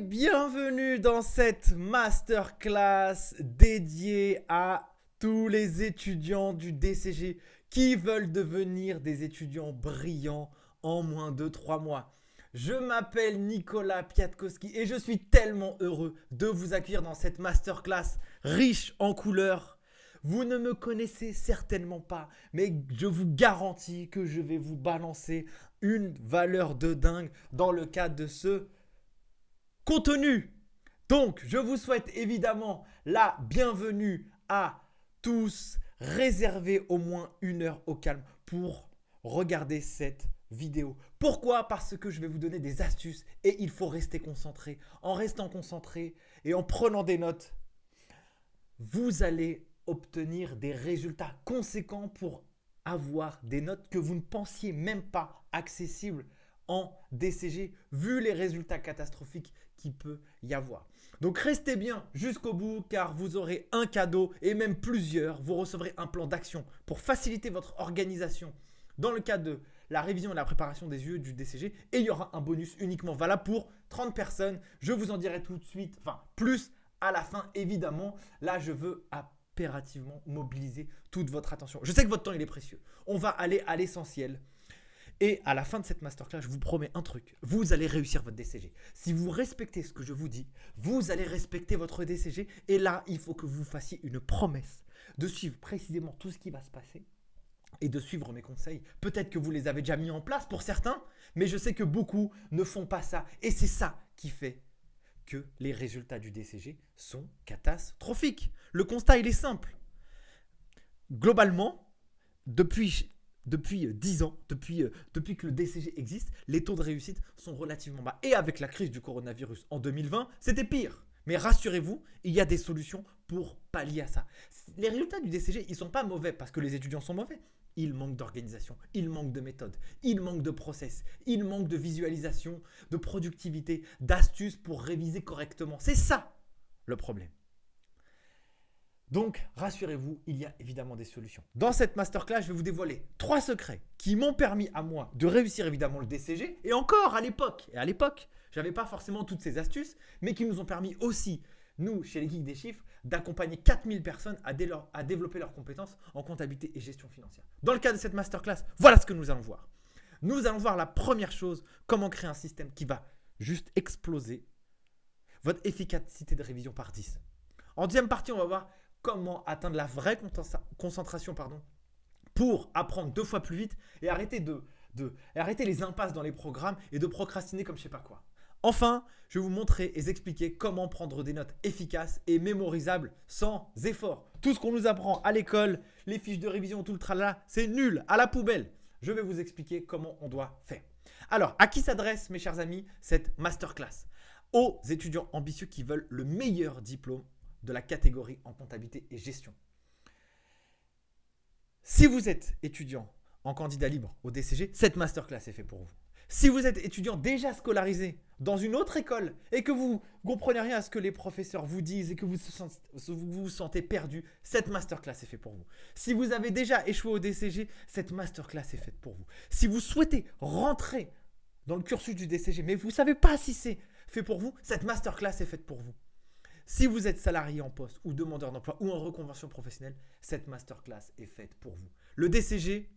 Bienvenue dans cette masterclass dédiée à tous les étudiants du DCG qui veulent devenir des étudiants brillants en moins de 3 mois. Je m'appelle Nicolas Piatkowski et je suis tellement heureux de vous accueillir dans cette masterclass riche en couleurs. Vous ne me connaissez certainement pas, mais je vous garantis que je vais vous balancer une valeur de dingue dans le cadre de ce contenu. Donc, je vous souhaite évidemment la bienvenue à tous. Réservez au moins 1 heure au calme pour regarder cette vidéo. Pourquoi? Parce que je vais vous donner des astuces et il faut rester concentré. En restant concentré et en prenant des notes, vous allez obtenir des résultats conséquents pour avoir des notes que vous ne pensiez même pas accessibles en DCG, vu les résultats catastrophiques qu'il peut y avoir. Donc restez bien jusqu'au bout car vous aurez un cadeau et même plusieurs. Vous recevrez un plan d'action pour faciliter votre organisation dans le cadre de la révision et la préparation des UE du DCG. Et il y aura un bonus uniquement valable pour 30 personnes. Je vous en dirai tout de suite, enfin plus à la fin évidemment. Là, je veux impérativement mobiliser toute votre attention. Je sais que votre temps il est précieux. On va aller à l'essentiel. Et à la fin de cette masterclass, je vous promets un truc. Vous allez réussir votre DCG. Si vous respectez ce que je vous dis, vous allez respecter votre DCG. Et là, il faut que vous fassiez une promesse de suivre précisément tout ce qui va se passer et de suivre mes conseils. Peut-être que vous les avez déjà mis en place pour certains, mais je sais que beaucoup ne font pas ça. Et c'est ça qui fait que les résultats du DCG sont catastrophiques. Le constat, il est simple. Globalement, depuis 10 ans, depuis que le DCG existe, les taux de réussite sont relativement bas. Et avec la crise du coronavirus en 2020, c'était pire. Mais rassurez-vous, il y a des solutions pour pallier à ça. Les résultats du DCG, ils ne sont pas mauvais parce que les étudiants sont mauvais. Il manque d'organisation, il manque de méthode, il manque de process, il manque de visualisation, de productivité, d'astuces pour réviser correctement. C'est ça le problème. Donc, rassurez-vous, il y a évidemment des solutions. Dans cette masterclass, je vais vous dévoiler 3 secrets qui m'ont permis à moi de réussir évidemment le DCG. Et encore à l'époque, je n'avais pas forcément toutes ces astuces, mais qui nous ont permis aussi, nous, chez les Geeks des Chiffres, d'accompagner 4000 personnes à développer leurs compétences en comptabilité et gestion financière. Dans le cadre de cette masterclass, voilà ce que nous allons voir. Nous allons voir la première chose, comment créer un système qui va juste exploser votre efficacité de révision par 10. En deuxième partie, on va voir comment atteindre la vraie concentration pour apprendre 2 fois plus vite et arrêter les impasses dans les programmes et de procrastiner comme je ne sais pas quoi. Enfin, je vais vous montrer et vous expliquer comment prendre des notes efficaces et mémorisables sans effort. Tout ce qu'on nous apprend à l'école, les fiches de révision, tout le tralala, c'est nul, à la poubelle. Je vais vous expliquer comment on doit faire. Alors, à qui s'adresse, mes chers amis, cette masterclass? Aux étudiants ambitieux qui veulent le meilleur diplôme de la catégorie en comptabilité et gestion. Si vous êtes étudiant en candidat libre au DCG, cette masterclass est faite pour vous. Si vous êtes étudiant déjà scolarisé dans une autre école et que vous ne comprenez rien à ce que les professeurs vous disent et que vous vous sentez perdu, cette masterclass est faite pour vous. Si vous avez déjà échoué au DCG, cette masterclass est faite pour vous. Si vous souhaitez rentrer dans le cursus du DCG, mais vous ne savez pas si c'est fait pour vous, cette masterclass est faite pour vous. Si vous êtes salarié en poste ou demandeur d'emploi ou en reconversion professionnelle, cette masterclass est faite pour vous. Le DCG,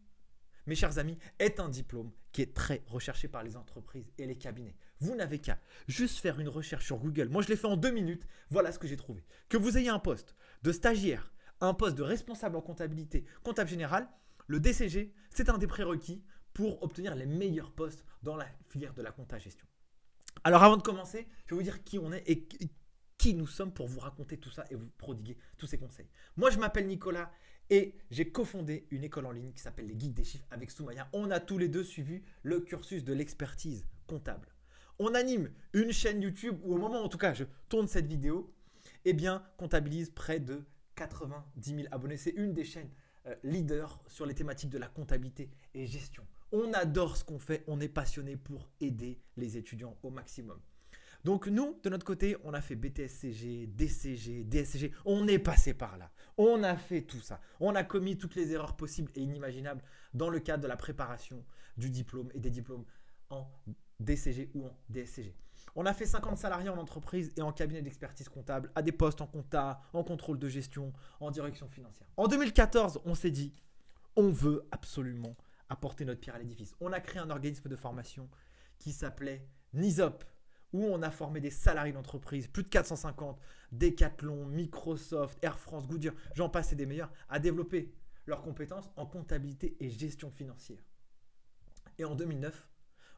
mes chers amis, est un diplôme qui est très recherché par les entreprises et les cabinets. Vous n'avez qu'à juste faire une recherche sur Google. Moi, je l'ai fait en 2 minutes. Voilà ce que j'ai trouvé. Que vous ayez un poste de stagiaire, un poste de responsable en comptabilité, comptable général, le DCG, c'est un des prérequis pour obtenir les meilleurs postes dans la filière de la compta gestion. Alors, avant de commencer, je vais vous dire qui on est et qui nous sommes pour vous raconter tout ça et vous prodiguer tous ces conseils. Moi, je m'appelle Nicolas et j'ai cofondé une école en ligne qui s'appelle les Geeks des Chiffres avec Soumaya. On a tous les deux suivi le cursus de l'expertise comptable. On anime une chaîne YouTube où au moment où en tout cas je tourne cette vidéo, eh bien, comptabilise près de 90 000 abonnés. C'est une des chaînes leaders sur les thématiques de la comptabilité et gestion. On adore ce qu'on fait, on est passionné pour aider les étudiants au maximum. Donc nous, de notre côté, on a fait BTSCG, DCG, DSCG, on est passé par là. On a fait tout ça. On a commis toutes les erreurs possibles et inimaginables dans le cadre de la préparation du diplôme et des diplômes en DCG ou en DSCG. On a fait 50 salariés en entreprise et en cabinet d'expertise comptable, à des postes en compta, en contrôle de gestion, en direction financière. En 2014, on s'est dit, on veut absolument apporter notre pierre à l'édifice. On a créé un organisme de formation qui s'appelait NISOP, où on a formé des salariés d'entreprise, plus de 450, Decathlon, Microsoft, Air France, Goodyear, j'en passe et des meilleurs, à développer leurs compétences en comptabilité et gestion financière. Et en 2009,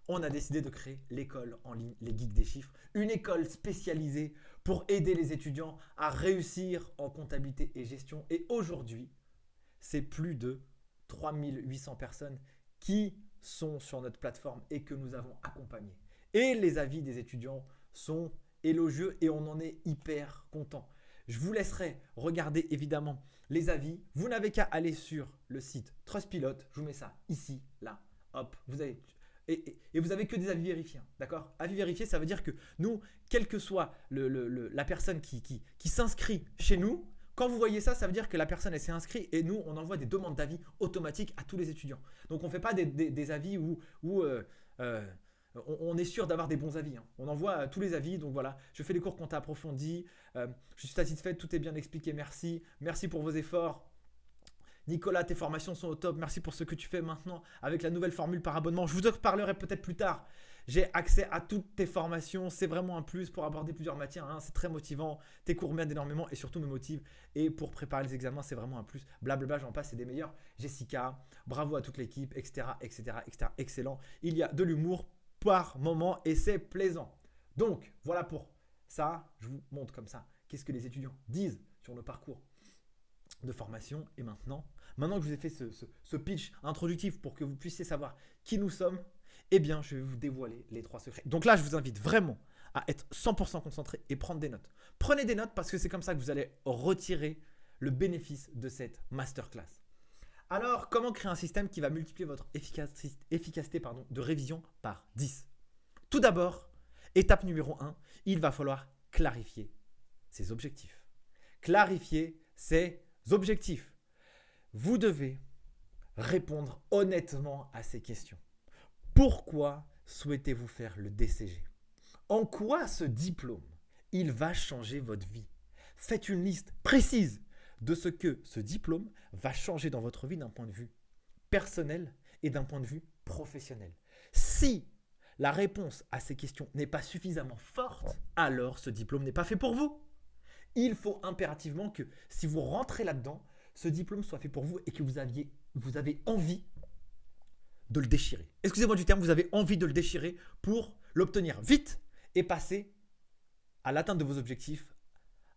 on a décidé de créer l'école en ligne, les Geeks des chiffres, une école spécialisée pour aider les étudiants à réussir en comptabilité et gestion. Et aujourd'hui, c'est plus de 3800 personnes qui sont sur notre plateforme et que nous avons accompagnées. Et les avis des étudiants sont élogieux et on en est hyper content. Je vous laisserai regarder évidemment les avis. Vous n'avez qu'à aller sur le site Trustpilot. Je vous mets ça ici, là. Hop, vous avez… Et vous n'avez que des avis vérifiés, d'accord? Avis vérifiés, ça veut dire que nous, quelle que soit la personne qui s'inscrit chez nous, quand vous voyez ça, ça veut dire que la personne elle s'est inscrite et nous, on envoie des demandes d'avis automatiques à tous les étudiants. Donc, on ne fait pas des avis où on est sûr d'avoir des bons avis. Hein. On envoie tous les avis. Donc voilà, je fais des cours compta approfondis. Je suis satisfait, tout est bien expliqué. Merci. Merci pour vos efforts. Nicolas, tes formations sont au top. Merci pour ce que tu fais maintenant avec la nouvelle formule par abonnement. Je vous en parlerai peut-être plus tard. J'ai accès à toutes tes formations. C'est vraiment un plus pour aborder plusieurs matières. Hein. C'est très motivant. Tes cours m'aident énormément et surtout me motivent. Et pour préparer les examens, c'est vraiment un plus. Blablabla, j'en passe, c'est des meilleurs. Jessica, bravo à toute l'équipe, etc., etc., etc. Excellent. Il y a de l'humour par moment et c'est plaisant. Donc, voilà pour ça. Je vous montre comme ça. Qu'est-ce que les étudiants disent sur le parcours de formation. Et maintenant que je vous ai fait ce pitch introductif pour que vous puissiez savoir qui nous sommes, eh bien, je vais vous dévoiler les 3 secrets. Donc là, je vous invite vraiment à être 100% concentré et prendre des notes. Prenez des notes parce que c'est comme ça que vous allez retirer le bénéfice de cette masterclass. Alors, comment créer un système qui va multiplier votre efficacité de révision par 10? Tout d'abord, étape numéro 1, il va falloir clarifier ses objectifs. Clarifier ses objectifs. Vous devez répondre honnêtement à ces questions. Pourquoi souhaitez-vous faire le DCG? En quoi ce diplôme, il va changer votre vie? Faites une liste précise de ce que ce diplôme va changer dans votre vie d'un point de vue personnel et d'un point de vue professionnel. Si la réponse à ces questions n'est pas suffisamment forte, alors ce diplôme n'est pas fait pour vous. Il faut impérativement que si vous rentrez là-dedans, ce diplôme soit fait pour vous et que vous avez envie de le déchirer. Excusez-moi du terme, vous avez envie de le déchirer pour l'obtenir vite et passer à l'atteinte de vos objectifs,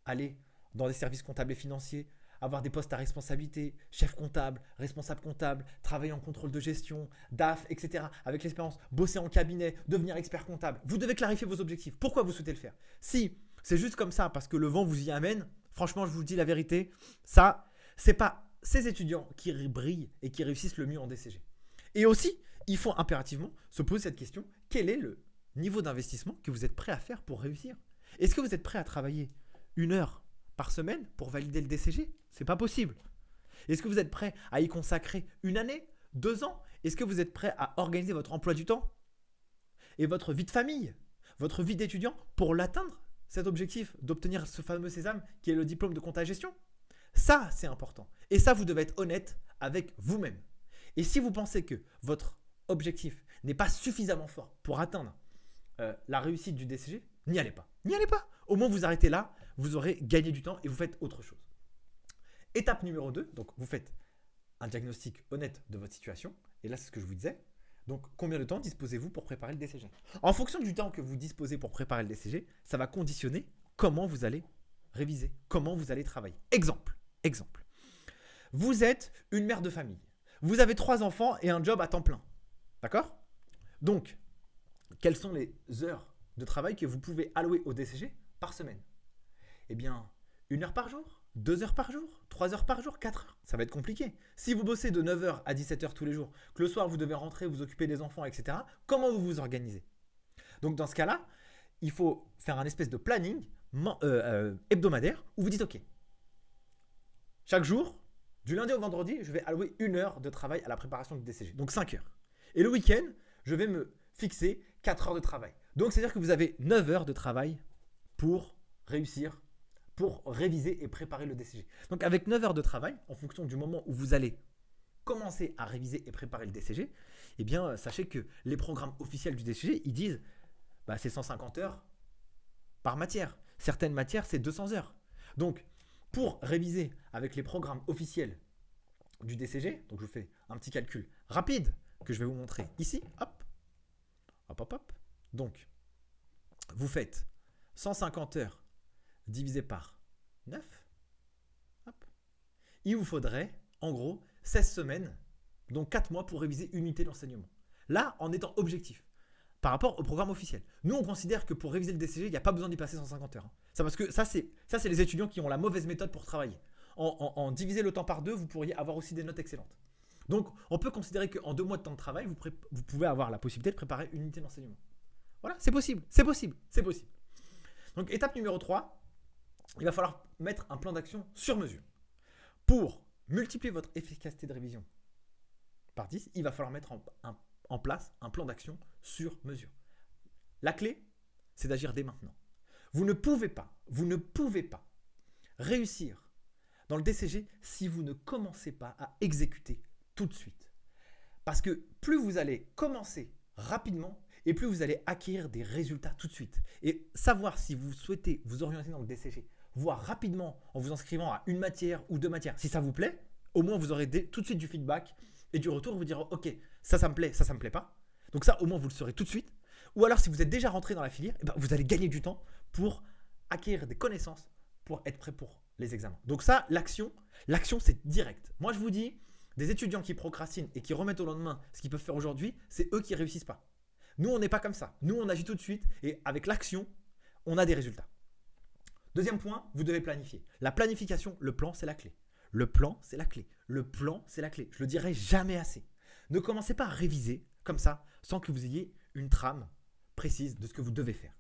aller dans des services comptables et financiers, avoir des postes à responsabilité, chef comptable, responsable comptable, travailler en contrôle de gestion, DAF, etc. Avec l'expérience, bosser en cabinet, devenir expert comptable. Vous devez clarifier vos objectifs. Pourquoi vous souhaitez le faire? Si c'est juste comme ça parce que le vent vous y amène, franchement, je vous dis la vérité, ça, c'est pas ces étudiants qui brillent et qui réussissent le mieux en DCG. Et aussi, il faut impérativement se poser cette question, quel est le niveau d'investissement que vous êtes prêt à faire pour réussir? Est-ce que vous êtes prêt à travailler 1 heure par semaine pour valider le DCG? C'est pas possible. Est-ce que vous êtes prêt à y consacrer 1 année, 2 ans? Est-ce que vous êtes prêt à organiser votre emploi du temps et votre vie de famille, votre vie d'étudiant pour l'atteindre, cet objectif d'obtenir ce fameux sésame qui est le diplôme de compta gestion? Ça, c'est important. Et ça, vous devez être honnête avec vous-même. Et si vous pensez que votre objectif n'est pas suffisamment fort pour atteindre la réussite du DCG, n'y allez pas. N'y allez pas. Au moins, vous arrêtez là, vous aurez gagné du temps et vous faites autre chose. Étape numéro 2, donc vous faites un diagnostic honnête de votre situation. Et là, c'est ce que je vous disais. Donc, combien de temps disposez-vous pour préparer le DCG? En fonction du temps que vous disposez pour préparer le DCG, ça va conditionner comment vous allez réviser, comment vous allez travailler. Exemple. Vous êtes une mère de famille. Vous avez 3 enfants et un job à temps plein. D'accord? Donc, quelles sont les heures de travail que vous pouvez allouer au DCG par semaine? Eh bien, 1 heure par jour, 2 heures par jour, 3 heures par jour, 4 heures. Ça va être compliqué. Si vous bossez de 9 h à 17 h tous les jours, que le soir vous devez rentrer, vous occuper des enfants, etc., comment vous vous organisez? Donc, dans ce cas-là, il faut faire un espèce de planning hebdomadaire où vous dites OK, chaque jour, du lundi au vendredi, je vais allouer 1 heure de travail à la préparation du DCG, donc 5 heures. Et le week-end, je vais me fixer 4 heures de travail. Donc, c'est-à-dire que vous avez 9 heures de travail pour réussir, pour réviser et préparer le DCG. Donc, avec 9 heures de travail, en fonction du moment où vous allez commencer à réviser et préparer le DCG, eh bien, sachez que les programmes officiels du DCG, ils disent c'est 150 heures par matière. Certaines matières, c'est 200 heures. Donc, pour réviser avec les programmes officiels du DCG, donc je vous fais un petit calcul rapide que je vais vous montrer ici. Hop, hop, hop, hop. Donc, vous faites 150 heures divisé par 9. Hop. Il vous faudrait, en gros, 16 semaines, donc 4 mois pour réviser une unité d'enseignement. Là, en étant objectif par rapport au programme officiel. Nous, on considère que pour réviser le DCG, il n'y a pas besoin d'y passer 150 heures. Ça, parce que ça, c'est les étudiants qui ont la mauvaise méthode pour travailler. En diviser le temps par 2, vous pourriez avoir aussi des notes excellentes. Donc, on peut considérer qu'en 2 mois de temps de travail, vous pouvez avoir la possibilité de préparer une unité d'enseignement. Voilà, c'est possible, c'est possible, c'est possible. Donc, étape numéro 3, il va falloir mettre un plan d'action sur mesure. Pour multiplier votre efficacité de révision par 10, il va falloir mettre en place un plan d'action sur mesure. La clé, c'est d'agir dès maintenant. Vous ne pouvez pas réussir dans le DCG si vous ne commencez pas à exécuter tout de suite. Parce que plus vous allez commencer rapidement et plus vous allez acquérir des résultats tout de suite. Et savoir si vous souhaitez vous orienter dans le DCG, voir rapidement en vous inscrivant à une matière ou 2 matières, si ça vous plaît, au moins vous aurez tout de suite du feedback et du retour, vous direz ok, ça me plaît, ça me plaît pas. Donc ça, au moins, vous le saurez tout de suite. Ou alors, si vous êtes déjà rentré dans la filière, vous allez gagner du temps pour acquérir des connaissances pour être prêt pour les examens. Donc ça, l'action, c'est direct. Moi, je vous dis, des étudiants qui procrastinent et qui remettent au lendemain ce qu'ils peuvent faire aujourd'hui, c'est eux qui réussissent pas. Nous, on n'est pas comme ça. Nous, on agit tout de suite et avec l'action, on a des résultats. Deuxième point, vous devez planifier. La planification, le plan, c'est la clé. Le plan, c'est la clé. Le plan, c'est la clé. Je le dirai jamais assez. Ne commencez pas à réviser comme ça sans que vous ayez une trame précise de ce que vous devez faire.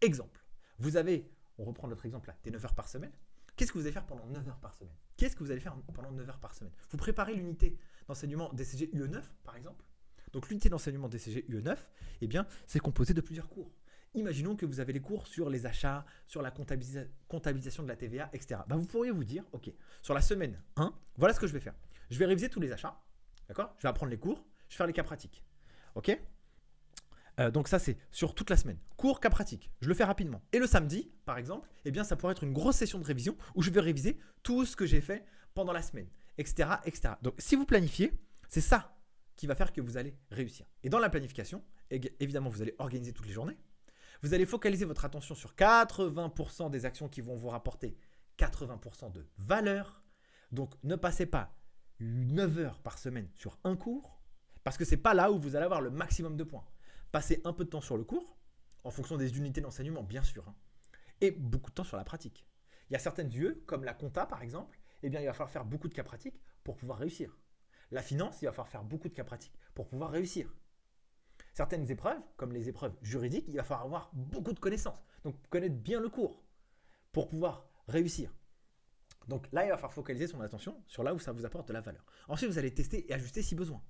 Exemple, vous avez, on reprend notre exemple là, des 9 heures par semaine. Qu'est-ce que vous allez faire pendant 9 heures par semaine? Qu'est-ce que vous allez faire pendant 9 heures par semaine? Vous préparez l'unité d'enseignement DCG UE9 par exemple. Donc l'unité d'enseignement DCG UE9, eh bien, c'est composé de plusieurs cours. Imaginons que vous avez les cours sur les achats, sur la comptabilisation de la TVA, etc. Vous pourriez vous dire, ok, sur la semaine 1, voilà ce que je vais faire. Je vais réviser tous les achats, d'accord? Je vais apprendre les cours, je vais faire les cas pratiques. Ok? Donc ça, c'est sur toute la semaine. Cours, cas pratiques. Je le fais rapidement. Et le samedi, par exemple, eh bien, ça pourrait être une grosse session de révision où je vais réviser tout ce que j'ai fait pendant la semaine, etc., etc. Donc, si vous planifiez, c'est ça qui va faire que vous allez réussir. Et dans la planification, évidemment, vous allez organiser toutes les journées. Vous allez focaliser votre attention sur 80% des actions qui vont vous rapporter 80% de valeur. Donc, ne passez pas 9 heures par semaine sur un cours parce que ce n'est pas là où vous allez avoir le maximum de points. Passez un peu de temps sur le cours, en fonction des unités d'enseignement, bien sûr, et beaucoup de temps sur la pratique. Il y a certaines UE, comme la compta par exemple, eh bien, il va falloir faire beaucoup de cas pratiques pour pouvoir réussir. La finance, il va falloir faire beaucoup de cas pratiques pour pouvoir réussir. Certaines épreuves, comme les épreuves juridiques, il va falloir avoir beaucoup de connaissances, donc connaître bien le cours pour pouvoir réussir. Donc là, il va falloir focaliser son attention sur là où ça vous apporte de la valeur. Ensuite, vous allez tester et ajuster si besoin.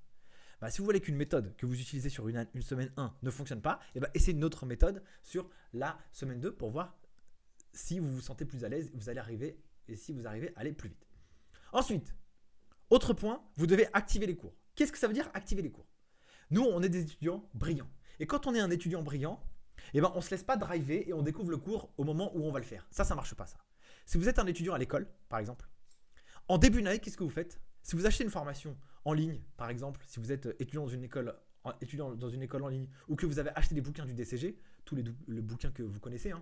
Si vous voulez qu'une méthode que vous utilisez sur une semaine 1 ne fonctionne pas, essayez une autre méthode sur la semaine 2 pour voir si vous vous sentez plus à l'aise, vous allez arriver et si vous arrivez à aller plus vite. Ensuite, autre point, vous devez activer les cours. Qu'est-ce que ça veut dire activer les cours? Nous, on est des étudiants brillants. Et quand on est un étudiant brillant, on ne se laisse pas driver et on découvre le cours au moment où on va le faire. Ça ne marche pas ça. Si vous êtes un étudiant à l'école, par exemple, en début d'année, qu'est-ce que vous faites? Si vous achetez une formation en ligne, par exemple, si vous êtes étudiant dans une école en ligne ou que vous avez acheté des bouquins du DCG, tous les bouquins que vous connaissez,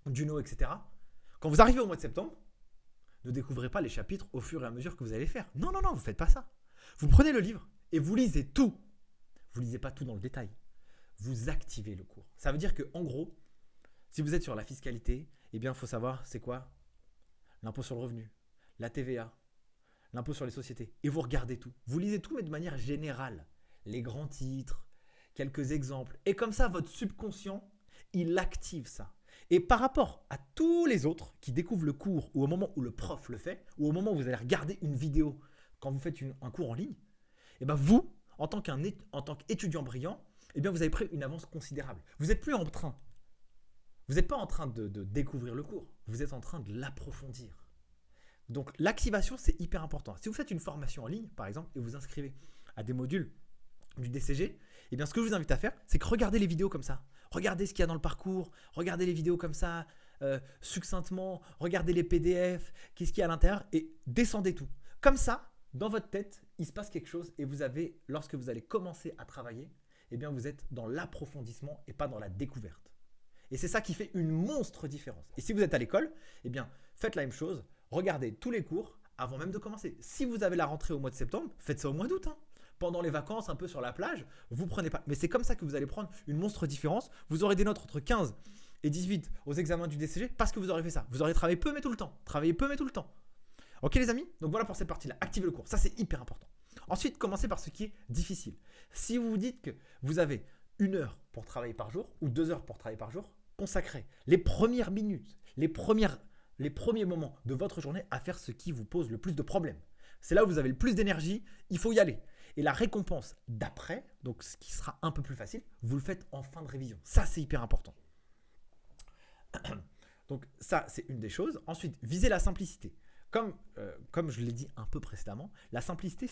Juno, etc. Quand vous arrivez au mois de septembre, ne découvrez pas les chapitres au fur et à mesure que vous allez faire. Non, vous ne faites pas ça. Vous prenez le livre et vous lisez tout. Vous ne lisez pas tout dans le détail. Vous activez le cours. Ça veut dire que, en gros, si vous êtes sur la fiscalité, il faut savoir c'est quoi l'impôt sur le revenu, la TVA, l'impôt sur les sociétés. Et vous regardez tout. Vous lisez tout, mais de manière générale. Les grands titres, quelques exemples. Et comme ça, votre subconscient, il active ça. Et par rapport à tous les autres qui découvrent le cours ou au moment où le prof le fait, ou au moment où vous allez regarder une vidéo quand vous faites un cours en ligne, vous, en tant qu'étudiant brillant, eh bien vous avez pris une avance considérable. Vous n'êtes plus en train, vous n'êtes pas en train de découvrir le cours, vous êtes en train de l'approfondir. Donc l'activation, c'est hyper important. Si vous faites une formation en ligne, par exemple, et vous inscrivez à des modules du DCG, eh bien ce que je vous invite à faire, c'est que regardez les vidéos comme ça. Regardez ce qu'il y a dans le parcours, regardez les vidéos comme ça, succinctement, regardez les PDF, qu'est-ce qu'il y a à l'intérieur, et descendez tout. Comme ça, dans votre tête, il se passe quelque chose et vous avez, lorsque vous allez commencer à travailler, eh bien vous êtes dans l'approfondissement et pas dans la découverte. Et c'est ça qui fait une monstre différence. Et si vous êtes à l'école, eh bien faites la même chose, regardez tous les cours avant même de commencer. Si vous avez la rentrée au mois de septembre, faites ça au mois d'août. Pendant les vacances, un peu sur la plage, vous prenez pas. Mais c'est comme ça que vous allez prendre une monstre différence. Vous aurez des notes entre 15 et 18 aux examens du DCG parce que vous aurez fait ça. Vous aurez travaillé peu mais tout le temps. Travaillé peu mais tout le temps. Ok les amis? Donc voilà pour cette partie-là. Activez le cours. Ça c'est hyper important. Ensuite, commencez par ce qui est difficile. Si vous vous dites que vous avez 1 heure pour travailler par jour ou 2 heures pour travailler par jour, consacrez les premières minutes, les premiers moments de votre journée à faire ce qui vous pose le plus de problèmes. C'est là où vous avez le plus d'énergie, il faut y aller. Et la récompense d'après, donc ce qui sera un peu plus facile, vous le faites en fin de révision. Ça, c'est hyper important. Donc ça, c'est une des choses. Ensuite, visez la simplicité. Comme je l'ai dit un peu précédemment, la simplicité,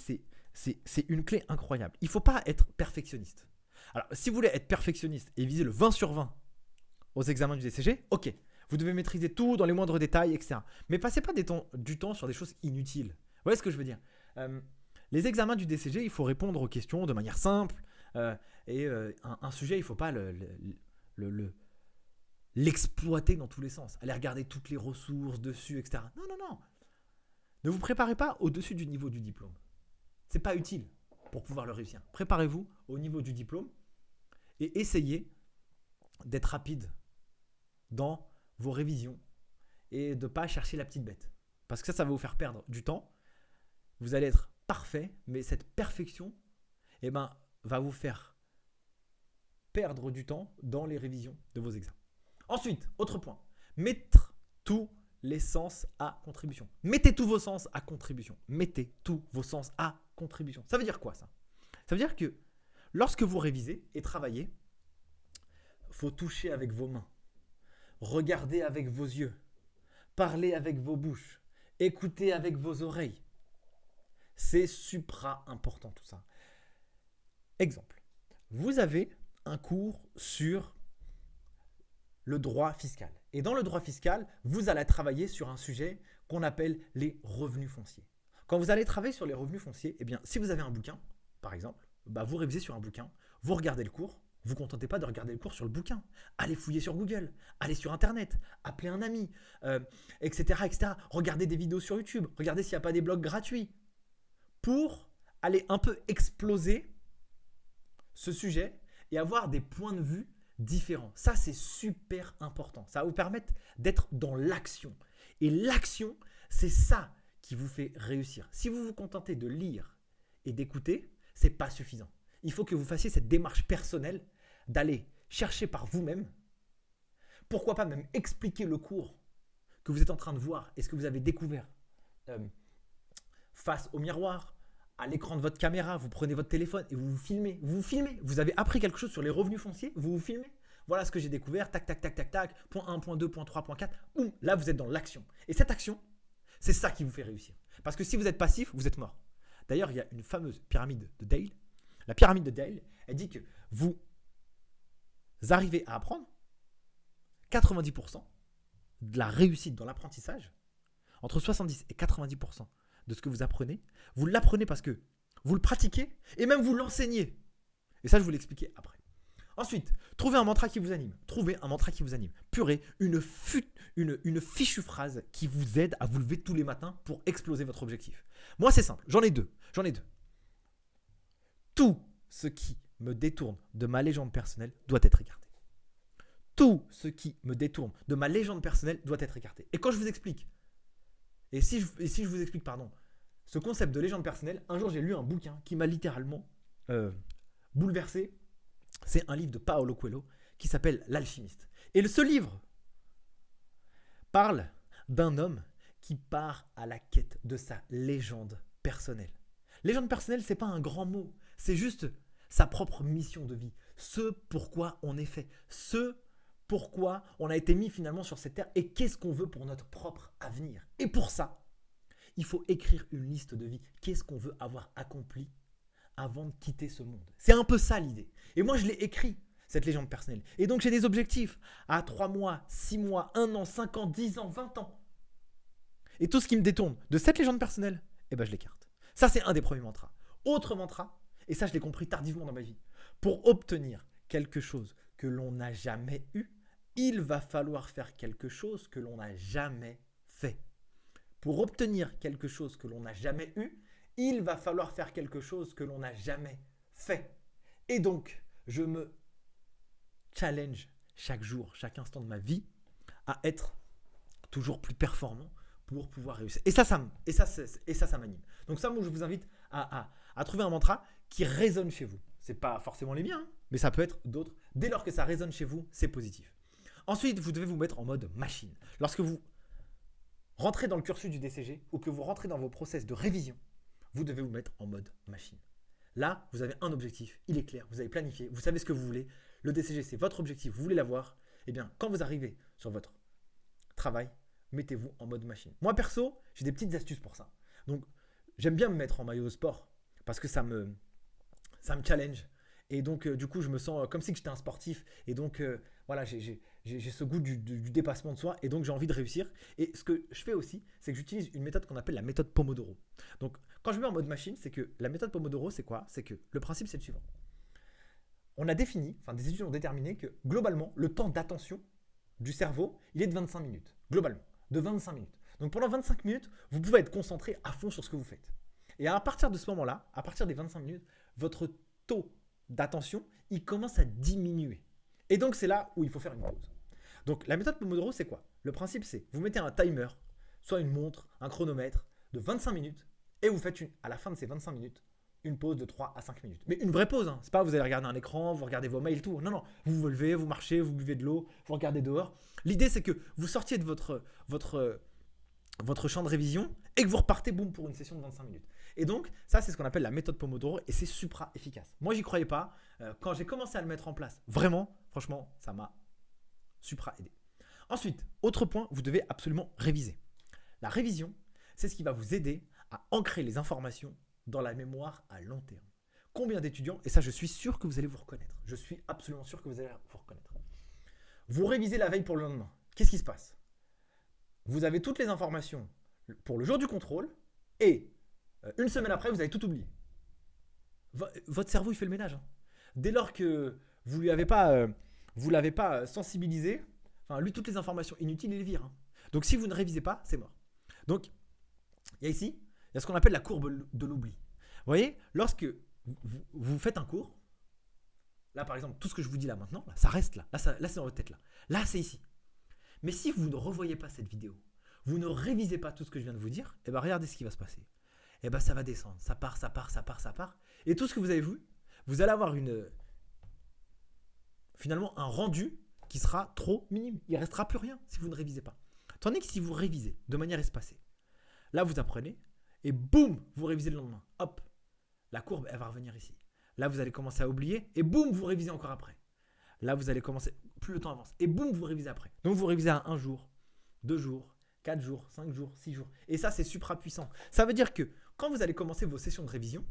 c'est une clé incroyable. Il ne faut pas être perfectionniste. Alors, si vous voulez être perfectionniste et viser le 20 sur 20 aux examens du DCG, ok. Vous devez maîtriser tout dans les moindres détails, etc. Mais passez pas du temps sur des choses inutiles. Vous voyez ce que je veux dire? Les examens du DCG, il faut répondre aux questions de manière simple. Un sujet, il ne faut pas l'exploiter dans tous les sens. Aller regarder toutes les ressources dessus, etc. Non, non, non. Ne vous préparez pas au-dessus du niveau du diplôme. Ce n'est pas utile pour pouvoir le réussir. Préparez-vous au niveau du diplôme et essayez d'être rapide dans vos révisions et de ne pas chercher la petite bête. Parce que ça va vous faire perdre du temps. Vous allez être parfait, mais cette perfection va vous faire perdre du temps dans les révisions de vos examens. Ensuite, autre point, mettre tous les sens à contribution. Mettez tous vos sens à contribution. Mettez tous vos sens à contribution. Ça veut dire quoi ça? Ça veut dire que lorsque vous révisez et travaillez, il faut toucher avec vos mains, regarder avec vos yeux, parler avec vos bouches, écouter avec vos oreilles. C'est supra important tout ça. Exemple, vous avez un cours sur le droit fiscal. Et dans le droit fiscal, vous allez travailler sur un sujet qu'on appelle les revenus fonciers. Quand vous allez travailler sur les revenus fonciers, eh bien, si vous avez un bouquin, par exemple, vous révisez sur un bouquin, vous regardez le cours, vous ne vous contentez pas de regarder le cours sur le bouquin. Allez fouiller sur Google, allez sur Internet, appelez un ami, etc., etc. Regardez des vidéos sur YouTube, regardez s'il n'y a pas des blogs gratuits pour aller un peu exploser ce sujet et avoir des points de vue différents. Ça, c'est super important. Ça va vous permettre d'être dans l'action. Et l'action, c'est ça qui vous fait réussir. Si vous vous contentez de lire et d'écouter, ce n'est pas suffisant. Il faut que vous fassiez cette démarche personnelle d'aller chercher par vous-même. Pourquoi pas même expliquer le cours que vous êtes en train de voir et ce que vous avez découvert face au miroir, à l'écran de votre caméra, vous prenez votre téléphone et vous vous filmez. Vous avez appris quelque chose sur les revenus fonciers, vous vous filmez. Voilà ce que j'ai découvert, tac, tac, tac, tac, tac, point 1, point 2, point 3, point 4. Boum, là, vous êtes dans l'action. Et cette action, c'est ça qui vous fait réussir. Parce que si vous êtes passif, vous êtes mort. D'ailleurs, il y a une fameuse pyramide de Dale. La pyramide de Dale, elle dit que vous arrivez à apprendre 90% de la réussite dans l'apprentissage, entre 70 et 90% de ce que vous apprenez, vous l'apprenez parce que vous le pratiquez et même vous l'enseignez. Et ça, je vais vous l'expliquer après. Ensuite, trouvez un mantra qui vous anime. Trouvez un mantra qui vous anime. Purée, une fichue phrase qui vous aide à vous lever tous les matins pour exploser votre objectif. Moi, c'est simple. J'en ai deux. Tout ce qui me détourne de ma légende personnelle doit être écarté. Tout ce qui me détourne de ma légende personnelle doit être écarté. Et quand je vous explique, si je vous explique, ce concept de légende personnelle, un jour j'ai lu un bouquin qui m'a littéralement bouleversé. C'est un livre de Paulo Coelho qui s'appelle L'Alchimiste. Et ce livre parle d'un homme qui part à la quête de sa légende personnelle. Légende personnelle, c'est pas un grand mot, c'est juste sa propre mission de vie, ce pourquoi on est fait, ce pourquoi on a été mis finalement sur cette terre et qu'est-ce qu'on veut pour notre propre avenir. Et pour ça, il faut écrire une liste de vie. Qu'est-ce qu'on veut avoir accompli avant de quitter ce monde? C'est un peu ça l'idée. Et moi, je l'ai écrit, cette légende personnelle. Et donc, j'ai des objectifs à 3 mois, 6 mois, 1 an, 5 ans, 10 ans, 20 ans. Et tout ce qui me détourne de cette légende personnelle, eh ben, je l'écarte. Ça, c'est un des premiers mantras. Autre mantra, et ça, je l'ai compris tardivement dans ma vie. Pour obtenir quelque chose que l'on n'a jamais eu, il va falloir faire quelque chose que l'on n'a jamais fait. Pour obtenir quelque chose que l'on n'a jamais eu, il va falloir faire quelque chose que l'on n'a jamais fait. Et donc, je me challenge chaque jour, chaque instant de ma vie à être toujours plus performant pour pouvoir réussir. Et ça m'anime. Donc ça, moi, je vous invite à trouver un mantra qui résonne chez vous. Ce n'est pas forcément les miens, hein, mais ça peut être d'autres. Dès lors que ça résonne chez vous, c'est positif. Ensuite, vous devez vous mettre en mode machine. Lorsque vous rentrez dans le cursus du DCG ou que vous rentrez dans vos process de révision, vous devez vous mettre en mode machine. Là, vous avez un objectif, il est clair, vous avez planifié, vous savez ce que vous voulez. Le DCG, c'est votre objectif, vous voulez l'avoir. Eh bien, quand vous arrivez sur votre travail, mettez-vous en mode machine. Moi, perso, j'ai des petites astuces pour ça. Donc, j'aime bien me mettre en maillot de sport parce que ça me challenge. Et donc, du coup, je me sens comme si j'étais un sportif. Et donc, voilà, j'ai ce goût du dépassement de soi. Et donc, j'ai envie de réussir. Et ce que je fais aussi, c'est que j'utilise une méthode qu'on appelle la méthode Pomodoro. Donc, quand je me mets en mode machine, c'est que la méthode Pomodoro, c'est quoi? C'est que le principe, c'est le suivant. On a défini, enfin des études ont déterminé que globalement, le temps d'attention du cerveau, il est de 25 minutes. Globalement, de 25 minutes. Donc, pendant 25 minutes, vous pouvez être concentré à fond sur ce que vous faites. Et à partir de ce moment-là, à partir des 25 minutes, votre taux d'attention, il commence à diminuer. Et donc, c'est là où il faut faire une pause. Donc, la méthode Pomodoro, c'est quoi? Le principe, c'est vous mettez un timer, soit une montre, un chronomètre, de 25 minutes, et vous faites à la fin de ces 25 minutes, une pause de 3 à 5 minutes. Mais une vraie pause, hein. C'est pas vous allez regarder un écran, vous regardez vos mails, tout. Non, non, vous vous levez, vous marchez, vous buvez de l'eau, vous regardez dehors. L'idée, c'est que vous sortiez de votre champ de révision et que vous repartez, boum, pour une session de 25 minutes. Et donc, ça, c'est ce qu'on appelle la méthode Pomodoro et c'est supra efficace. Moi, j'y croyais pas. Quand j'ai commencé à le mettre en place, vraiment, franchement, ça m'a supra aidé. Ensuite, autre point, vous devez absolument réviser. La révision, c'est ce qui va vous aider à ancrer les informations dans la mémoire à long terme. Combien d'étudiants, et ça, je suis sûr que vous allez vous reconnaître. Je suis absolument sûr que vous allez vous reconnaître. Vous révisez la veille pour le lendemain. Qu'est-ce qui se passe? Vous avez toutes les informations pour le jour du contrôle et une semaine après, vous avez tout oublié. Votre cerveau, il fait le ménage. Hein. Dès lors que vous l'avez pas sensibilisé, enfin, lui, toutes les informations inutiles, il les vire. Hein. Donc, si vous ne révisez pas, c'est mort. Donc, il y a ici, il y a ce qu'on appelle la courbe de l'oubli. Vous voyez, lorsque vous faites un cours, là, par exemple, tout ce que je vous dis là maintenant, là, ça reste là. Là, c'est dans votre tête là. Là, c'est ici. Mais si vous ne revoyez pas cette vidéo, vous ne révisez pas tout ce que je viens de vous dire, eh ben regardez ce qui va se passer. Eh ben ça va descendre, ça part. Et tout ce que vous avez vu, vous allez avoir finalement un rendu qui sera trop minime. Il ne restera plus rien si vous ne révisez pas. Tandis que si vous révisez de manière espacée, là vous apprenez et boum, vous révisez le lendemain. Hop, la courbe, elle va revenir ici. Là, vous allez commencer à oublier et boum, vous révisez encore après. Là, vous allez commencer, plus le temps avance, et boum, vous révisez après. Donc, vous révisez à 1 jour, 2 jours, 4 jours, 5 jours, 6 jours. Et ça, c'est supra puissant. Ça veut dire que quand vous allez commencer vos sessions de révision,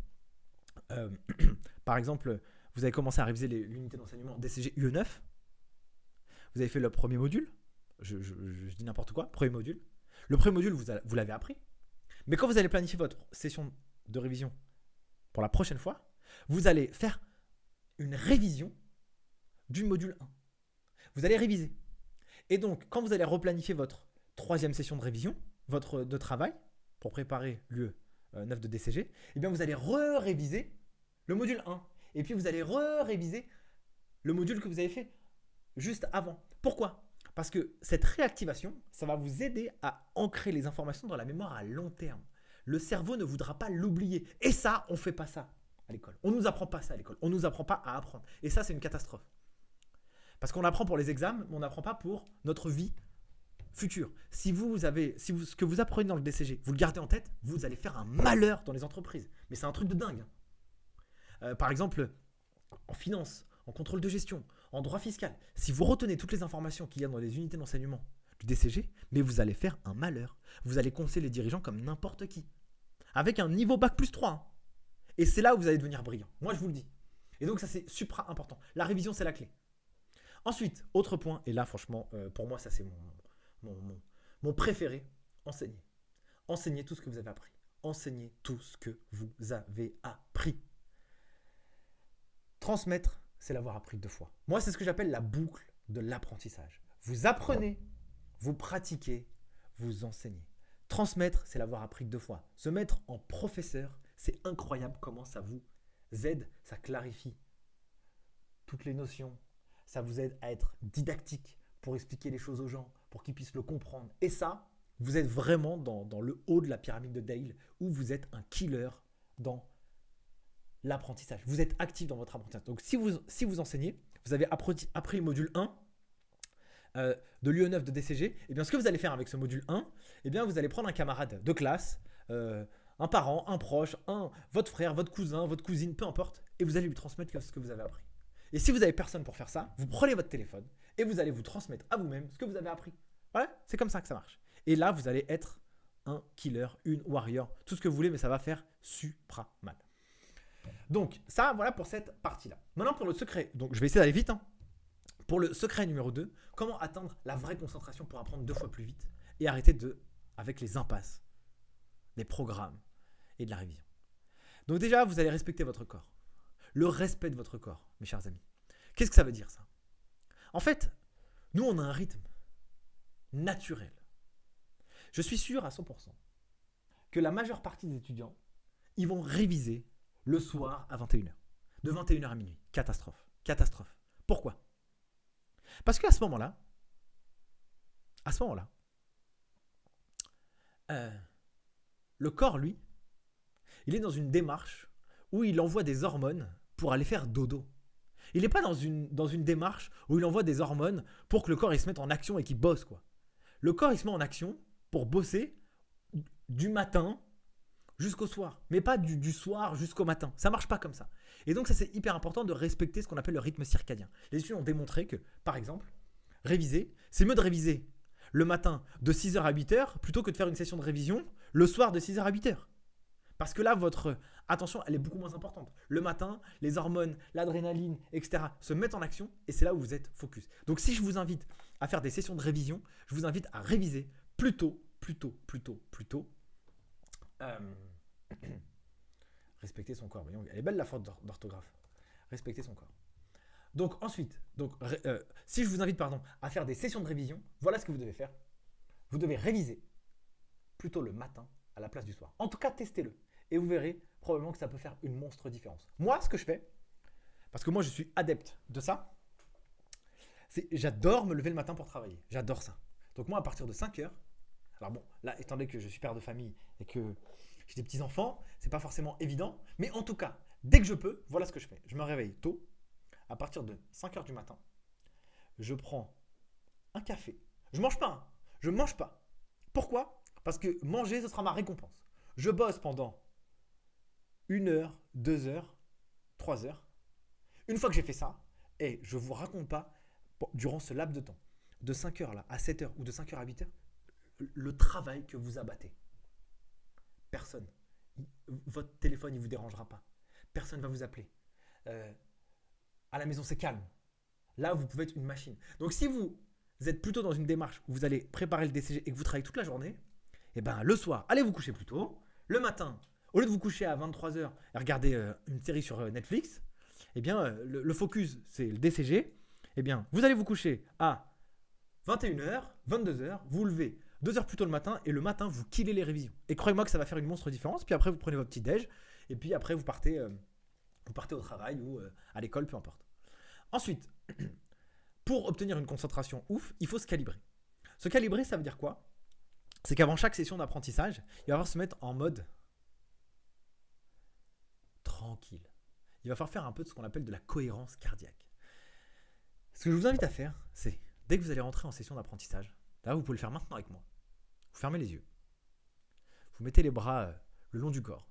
par exemple, vous avez commencé à réviser l'unité d'enseignement DCG UE9, vous avez fait le premier module, je dis n'importe quoi, premier module. Le premier module, vous l'avez appris. Mais quand vous allez planifier votre session de révision pour la prochaine fois, vous allez faire une révision du module 1. Vous allez réviser. Et donc, quand vous allez replanifier votre 3e session de révision, de travail, pour préparer l'UE 9 de DCG, eh bien vous allez réviser le module 1. Et puis vous allez réviser le module que vous avez fait juste avant. Pourquoi? Parce que cette réactivation, ça va vous aider à ancrer les informations dans la mémoire à long terme. Le cerveau ne voudra pas l'oublier. Et ça, on ne fait pas ça à l'école. On ne nous apprend pas ça à l'école. On ne nous apprend pas à apprendre. Et ça, c'est une catastrophe. Parce qu'on apprend pour les examens, mais on n'apprend pas pour notre vie future. Si ce que vous apprenez dans le DCG, vous le gardez en tête, vous allez faire un malheur dans les entreprises. Mais c'est un truc de dingue. Par exemple, en finance, en contrôle de gestion, en droit fiscal, si vous retenez toutes les informations qu'il y a dans les unités d'enseignement du DCG, mais vous allez faire un malheur. Vous allez conseiller les dirigeants comme n'importe qui. Avec un niveau bac plus 3. Hein. Et c'est là où vous allez devenir brillant. Moi, je vous le dis. Et donc, ça, c'est supra important. La révision, c'est la clé. Ensuite, autre point, et là, franchement, pour moi, ça, c'est mon préféré. Enseignez. Enseignez tout ce que vous avez appris. Enseignez tout ce que vous avez appris. Transmettre, c'est l'avoir appris 2 fois. Moi, c'est ce que j'appelle la boucle de l'apprentissage. Vous apprenez, vous pratiquez, vous enseignez. Transmettre, c'est l'avoir appris 2 fois. Se mettre en professeur, c'est incroyable comment ça vous aide, ça clarifie toutes les notions. Ça vous aide à être didactique pour expliquer les choses aux gens, pour qu'ils puissent le comprendre. Et ça, vous êtes vraiment dans le haut de la pyramide de Dale, où vous êtes un killer dans l'apprentissage. Vous êtes actif dans votre apprentissage. Donc, si vous enseignez, vous avez appris le module 1 de l'UE9 de DCG, et bien ce que vous allez faire avec ce module 1, eh bien vous allez prendre un camarade de classe, un parent, un proche, votre frère, votre cousin, votre cousine, peu importe, et vous allez lui transmettre ce que vous avez appris. Et si vous n'avez personne pour faire ça, vous prenez votre téléphone et vous allez vous transmettre à vous-même ce que vous avez appris. Voilà, c'est comme ça que ça marche. Et là, vous allez être un killer, une warrior, tout ce que vous voulez, mais ça va faire supra mal. Donc, ça, voilà pour cette partie-là. Maintenant, pour le secret. Donc, je vais essayer d'aller vite. Hein. Pour le secret numéro 2, comment atteindre la vraie concentration pour apprendre 2 fois plus vite et arrêter avec les impasses, des programmes et de la révision. Donc déjà, vous allez respecter votre corps. Le respect de votre corps, mes chers amis. Qu'est-ce que ça veut dire, ça? En fait, nous, on a un rythme naturel. Je suis sûr à 100% que la majeure partie des étudiants, ils vont réviser le soir à 21h. De 21h à minuit. Catastrophe. Catastrophe. Pourquoi? Parce qu'à ce moment-là, le corps, lui, il est dans une démarche où il envoie des hormones pour aller faire dodo. Il n'est pas dans une démarche où il envoie des hormones pour que le corps il se mette en action et qu'il bosse, quoi. Le corps, il se met en action pour bosser du matin jusqu'au soir, mais pas du soir jusqu'au matin. Ça marche pas comme ça. Et donc, ça, c'est hyper important de respecter ce qu'on appelle le rythme circadien. Les études ont démontré que, par exemple, réviser, c'est mieux de réviser le matin de 6h à 8h plutôt que de faire une session de révision le soir de 6h à 8h. Parce que là, votre attention, elle est beaucoup moins importante. Le matin, les hormones, l'adrénaline, etc. se mettent en action et c'est là où vous êtes focus. Donc, si je vous invite à faire des sessions de révision, je vous invite à réviser plus tôt. Respecter son corps. Voyons, elle est belle la faute d'orthographe. Respecter son corps. Donc ensuite, si je vous invite à faire des sessions de révision, voilà ce que vous devez faire. Vous devez réviser plutôt le matin à la place du soir. En tout cas, testez-le. Et vous verrez probablement que ça peut faire une monstre différence. Moi, ce que je fais, parce que moi je suis adepte de ça, c'est j'adore me lever le matin pour travailler. J'adore ça. Donc moi, à partir de 5h, alors bon, là, étant donné que je suis père de famille et que j'ai des petits-enfants, c'est pas forcément évident. Mais en tout cas, dès que je peux, voilà ce que je fais. Je me réveille tôt. À partir de 5h du matin, je prends un café. Je mange pas. Hein. Je mange pas. Pourquoi? Parce que manger, ce sera ma récompense. Je bosse pendant 1h, 2h, 3h. Une fois que j'ai fait ça, et je vous raconte pas, durant ce laps de temps, de 5h là, à 7h ou de 5h à 8h, le travail que vous abattez. Personne. Votre téléphone, il ne vous dérangera pas. Personne ne va vous appeler. À la maison, c'est calme. Là, vous pouvez être une machine. Donc, si vous êtes plutôt dans une démarche où vous allez préparer le DCG et que vous travaillez toute la journée, eh ben, le soir, allez vous coucher plus tôt. Le matin, au lieu de vous coucher à 23h et regarder une série sur Netflix, eh bien, le focus, c'est le DCG. Eh bien, vous allez vous coucher à 21h, 22h, vous levez 2 heures plus tôt le matin et le matin, vous killez les révisions. Et croyez-moi que ça va faire une monstre différence. Puis après, vous prenez votre petit déj et puis après, vous partez au travail ou à l'école, peu importe. Ensuite, pour obtenir une concentration ouf, il faut se calibrer. Se calibrer, ça veut dire quoi? C'est qu'avant chaque session d'apprentissage, il va falloir se mettre en mode tranquille. Il va falloir faire un peu de ce qu'on appelle de la cohérence cardiaque. Ce que je vous invite à faire, c'est dès que vous allez rentrer en session d'apprentissage, là vous pouvez le faire maintenant avec moi. Vous fermez les yeux. Vous mettez les bras le long du corps.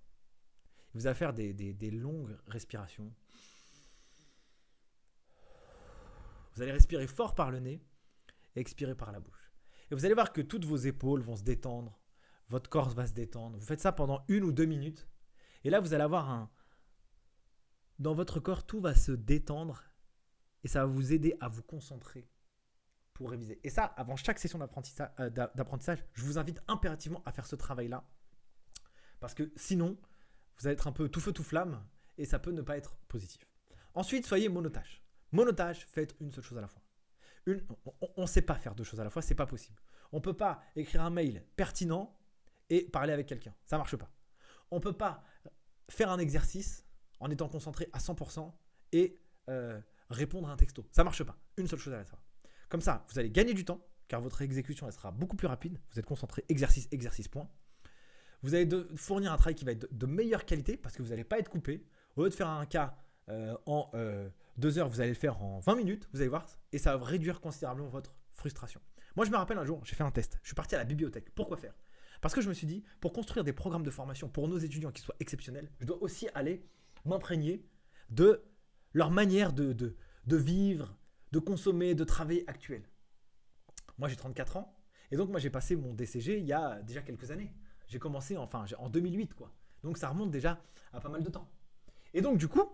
Vous allez faire des longues respirations. Vous allez respirer fort par le nez et expirer par la bouche. Et vous allez voir que toutes vos épaules vont se détendre, votre corps va se détendre. Vous faites ça pendant 1 ou 2 minutes. Et là, vous allez avoir dans votre corps, tout va se détendre et ça va vous aider à vous concentrer pour réviser. Et ça, avant chaque session d'apprentissage, je vous invite impérativement à faire ce travail-là. Parce que sinon, vous allez être un peu tout feu tout flamme et ça peut ne pas être positif. Ensuite, soyez monotâche. Monotâche, faites une seule chose à la fois. On ne sait pas faire 2 choses à la fois, c'est pas possible. On ne peut pas écrire un mail pertinent et parler avec quelqu'un. Ça ne marche pas. On ne peut pas faire un exercice en étant concentré à 100% et répondre à un texto. Ça ne marche pas. Une seule chose à la fois. Comme ça, vous allez gagner du temps car votre exécution elle sera beaucoup plus rapide. Vous êtes concentré exercice, point. Vous allez fournir un travail qui va être de meilleure qualité parce que vous n'allez pas être coupé. Au lieu de faire un cas en 2 heures, vous allez le faire en 20 minutes, vous allez voir, et ça va réduire considérablement votre frustration. Moi, je me rappelle un jour, j'ai fait un test. Je suis parti à la bibliothèque. Pourquoi faire ? Parce que je me suis dit, pour construire des programmes de formation pour nos étudiants qui soient exceptionnels, je dois aussi aller m'imprégner de leur manière de vivre, de consommer, de travailler actuelle. Moi, j'ai 34 ans, et donc moi, j'ai passé mon DCG il y a déjà quelques années. J'ai commencé en 2008, quoi. Donc, ça remonte déjà à pas mal de temps. Et donc, du coup,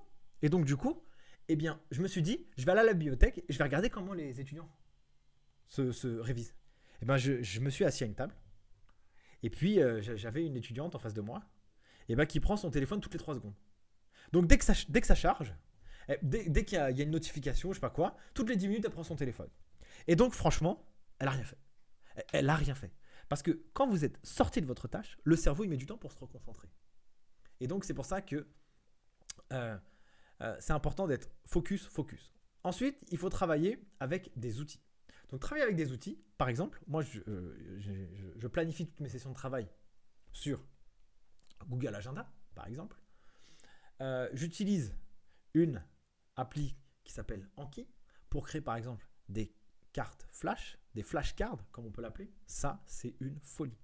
eh bien, je me suis dit, je vais aller à la bibliothèque et je vais regarder comment les étudiants se révisent. Eh bien, je me suis assis à une table et puis j'avais une étudiante en face de moi qui prend son téléphone toutes les 3 secondes. Donc, dès que ça charge, dès qu'il y a une notification, je sais pas quoi, toutes les 10 minutes, elle prend son téléphone. Et donc, franchement, elle n'a rien fait. Elle n'a rien fait. Parce que quand vous êtes sorti de votre tâche, le cerveau, il met du temps pour se reconcentrer. Et donc, c'est pour ça que c'est important d'être focus. Ensuite, il faut travailler avec des outils. Donc, travailler avec des outils, par exemple, moi, je planifie toutes mes sessions de travail sur Google Agenda, par exemple. J'utilise une appli qui s'appelle Anki pour créer, par exemple, des cartes flash, des flashcards, comme on peut l'appeler. Ça, c'est une folie.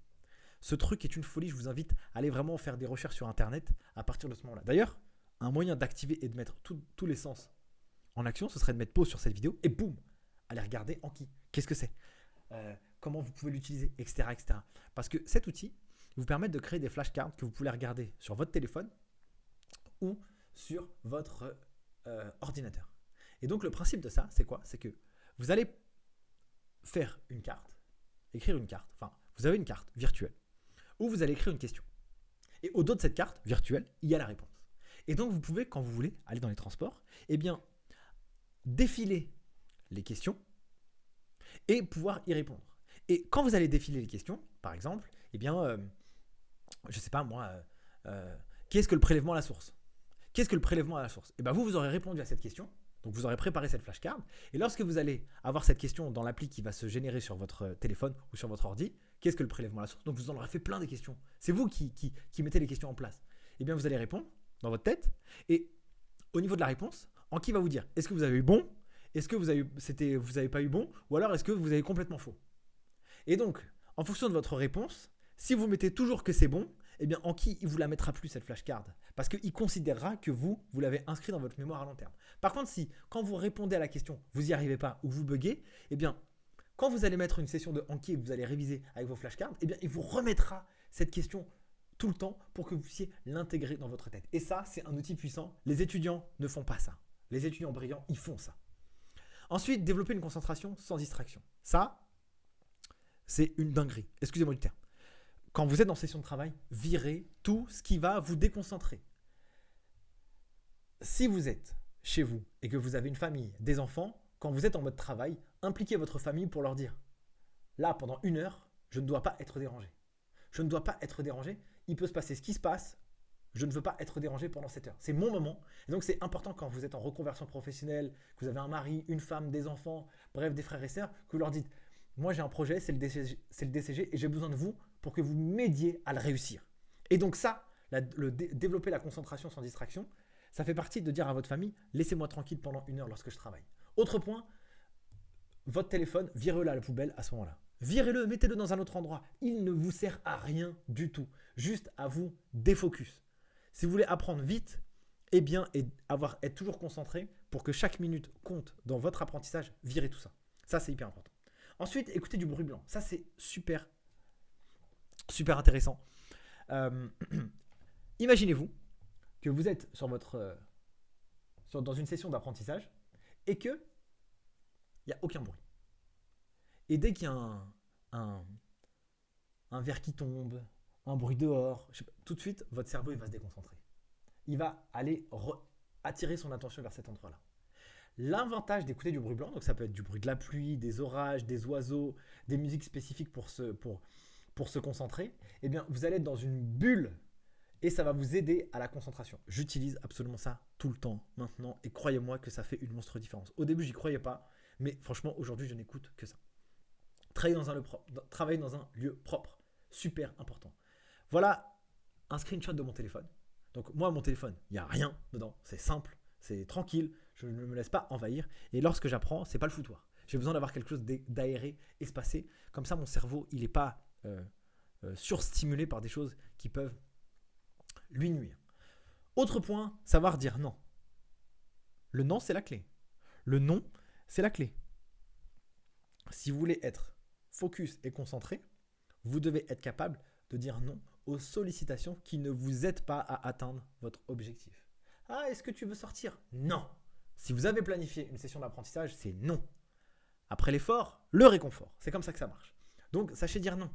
Ce truc est une folie. Je vous invite à aller vraiment faire des recherches sur Internet à partir de ce moment-là. D'ailleurs, un moyen d'activer et de mettre tous les sens en action, ce serait de mettre pause sur cette vidéo et boum, aller regarder Anki. Qu'est-ce que c'est ? Comment vous pouvez l'utiliser, etc., etc. Parce que cet outil vous permet de créer des flashcards que vous pouvez regarder sur votre téléphone ou sur votre ordinateur. Et donc, le principe de ça, c'est quoi ? C'est que vous allez faire une carte, écrire une carte. Enfin, vous avez une carte virtuelle où vous allez écrire une question. Et au dos de cette carte virtuelle, il y a la réponse. Et donc, vous pouvez, quand vous voulez, aller dans les transports, défiler les questions et pouvoir y répondre. Et quand vous allez défiler les questions, par exemple, je ne sais pas moi, qu'est-ce que le prélèvement à la source ? Qu'est-ce que le prélèvement à la source ? Et bien vous aurez répondu à cette question, donc vous aurez préparé cette flashcard, et lorsque vous allez avoir cette question dans l'appli qui va se générer sur votre téléphone ou sur votre ordi, qu'est-ce que le prélèvement à la source ? Donc vous en aurez fait plein des questions. C'est vous qui mettez les questions en place. Et bien vous allez répondre dans votre tête, et au niveau de la réponse, Anki va vous dire, est-ce que vous avez eu bon ? Est-ce que vous avez pas eu bon ? Ou alors est-ce que vous avez complètement faux ? Et donc, en fonction de votre réponse, si vous mettez toujours que c'est bon, eh bien Anki, il ne vous la mettra plus cette flashcard parce qu'il considérera que vous l'avez inscrit dans votre mémoire à long terme. Par contre, si quand vous répondez à la question, vous n'y arrivez pas ou vous buguez, eh bien, quand vous allez mettre une session de Anki et que vous allez réviser avec vos flashcards, eh bien, il vous remettra cette question tout le temps pour que vous puissiez l'intégrer dans votre tête. Et ça, c'est un outil puissant. Les étudiants ne font pas ça. Les étudiants brillants, ils font ça. Ensuite, développer une concentration sans distraction. Ça, c'est une dinguerie. Excusez-moi du terme. Quand vous êtes en session de travail, virez tout ce qui va vous déconcentrer. Si vous êtes chez vous et que vous avez une famille, des enfants, quand vous êtes en mode travail, impliquez votre famille pour leur dire « Là, pendant 1 heure, je ne dois pas être dérangé. Je ne dois pas être dérangé. Il peut se passer ce qui se passe. Je ne veux pas être dérangé pendant cette heure. C'est mon moment. » Et donc, c'est important quand vous êtes en reconversion professionnelle, que vous avez un mari, une femme, des enfants, bref, des frères et sœurs, que vous leur dites « Moi, j'ai un projet, c'est le DCG et j'ai besoin de vous pour que vous m'aidiez à le réussir. » Et donc ça, développer la concentration sans distraction, ça fait partie de dire à votre famille « Laissez-moi tranquille pendant 1 heure lorsque je travaille. » Autre point, votre téléphone, virez-le à la poubelle à ce moment-là. Virez-le, mettez-le dans un autre endroit. Il ne vous sert à rien du tout. Juste à vous défocus. Si vous voulez apprendre vite et bien être toujours concentré pour que chaque minute compte dans votre apprentissage, virez tout ça. Ça, c'est hyper important. Ensuite, écoutez du bruit blanc. Ça, c'est super, super intéressant. Imaginez-vous que vous êtes dans une session d'apprentissage et qu'il n'y a aucun bruit. Et dès qu'il y a un verre qui tombe, un bruit dehors, tout de suite, votre cerveau il va se déconcentrer. Il va aller attirer son attention vers cet endroit-là. L'avantage d'écouter du bruit blanc, donc ça peut être du bruit de la pluie, des orages, des oiseaux, des musiques spécifiques pour se concentrer, eh bien, vous allez être dans une bulle et ça va vous aider à la concentration. J'utilise absolument ça tout le temps maintenant et croyez-moi que ça fait une monstre différence. Au début, j'y croyais pas, mais franchement, aujourd'hui, je n'écoute que ça. Travailler dans un lieu propre, super important. Voilà un screenshot de mon téléphone. Donc moi, mon téléphone, il n'y a rien dedans, c'est simple, c'est tranquille, je ne me laisse pas envahir. Et lorsque j'apprends, c'est pas le foutoir. J'ai besoin d'avoir quelque chose d'aéré, espacé. Comme ça, mon cerveau, il n'est pas surstimulé par des choses qui peuvent lui nuire. Autre point, savoir dire non. Le non, c'est la clé. Le non, c'est la clé. Si vous voulez être focus et concentré, vous devez être capable de dire non aux sollicitations qui ne vous aident pas à atteindre votre objectif. Ah, est-ce que tu veux sortir? Non. Si vous avez planifié une session d'apprentissage, c'est non. Après l'effort, le réconfort. C'est comme ça que ça marche. Donc, sachez dire non.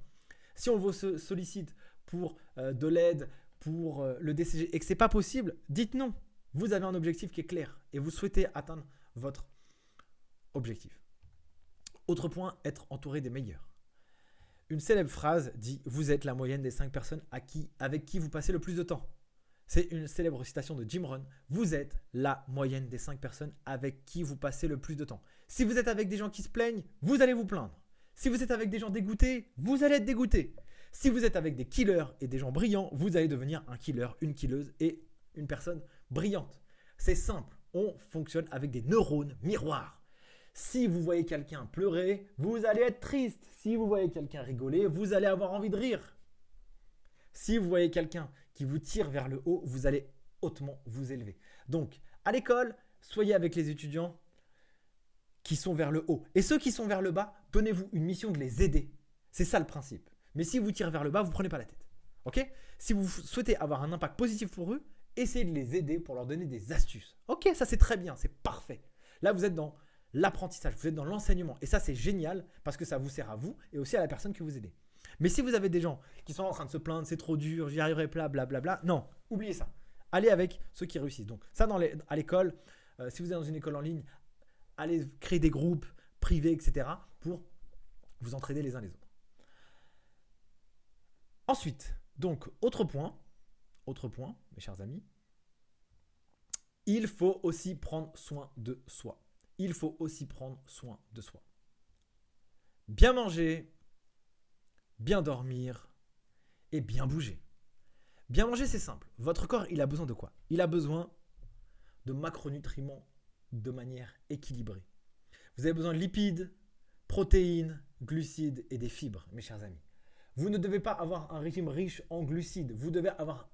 Si on vous sollicite pour de l'aide, pour le DCG et que ce n'est pas possible, dites non. Vous avez un objectif qui est clair et vous souhaitez atteindre votre objectif. Autre point, être entouré des meilleurs. Une célèbre phrase dit « Vous êtes la moyenne des 5 personnes avec qui vous passez le plus de temps ». C'est une célèbre citation de Jim Rohn. Vous êtes la moyenne des 5 personnes avec qui vous passez le plus de temps. Si vous êtes avec des gens qui se plaignent, vous allez vous plaindre. Si vous êtes avec des gens dégoûtés, vous allez être dégoûté. Si vous êtes avec des killers et des gens brillants, vous allez devenir un killer, une killeuse et une personne brillante. C'est simple, on fonctionne avec des neurones miroirs. Si vous voyez quelqu'un pleurer, vous allez être triste. Si vous voyez quelqu'un rigoler, vous allez avoir envie de rire. Si vous voyez quelqu'un qui vous tire vers le haut, vous allez hautement vous élever. Donc, à l'école, soyez avec les étudiants qui sont vers le haut. Et ceux qui sont vers le bas, donnez-vous une mission de les aider. C'est ça le principe. Mais si vous tirez vers le bas, vous ne prenez pas la tête. Ok? Si vous souhaitez avoir un impact positif pour eux, essayez de les aider pour leur donner des astuces. Ok, ça c'est très bien, c'est parfait. Là, vous êtes dans l'apprentissage, vous êtes dans l'enseignement. Et ça, c'est génial parce que ça vous sert à vous et aussi à la personne que vous aidez. Mais si vous avez des gens qui sont en train de se plaindre, c'est trop dur, j'y arriverai pas, blablabla, non, oubliez ça. Allez avec ceux qui réussissent. Donc ça, à l'école, si vous êtes dans une école en ligne, allez créer des groupes privés, etc. pour vous entraider les uns les autres. Ensuite, donc, autre point, mes chers amis, il faut aussi prendre soin de soi. Il faut aussi prendre soin de soi. Bien manger, bien dormir et bien bouger. Bien manger, c'est simple. Votre corps, il a besoin de quoi? Il a besoin de macronutriments de manière équilibrée. Vous avez besoin de lipides, protéines, glucides et des fibres, mes chers amis. Vous ne devez pas avoir un régime riche en glucides. Vous devez avoir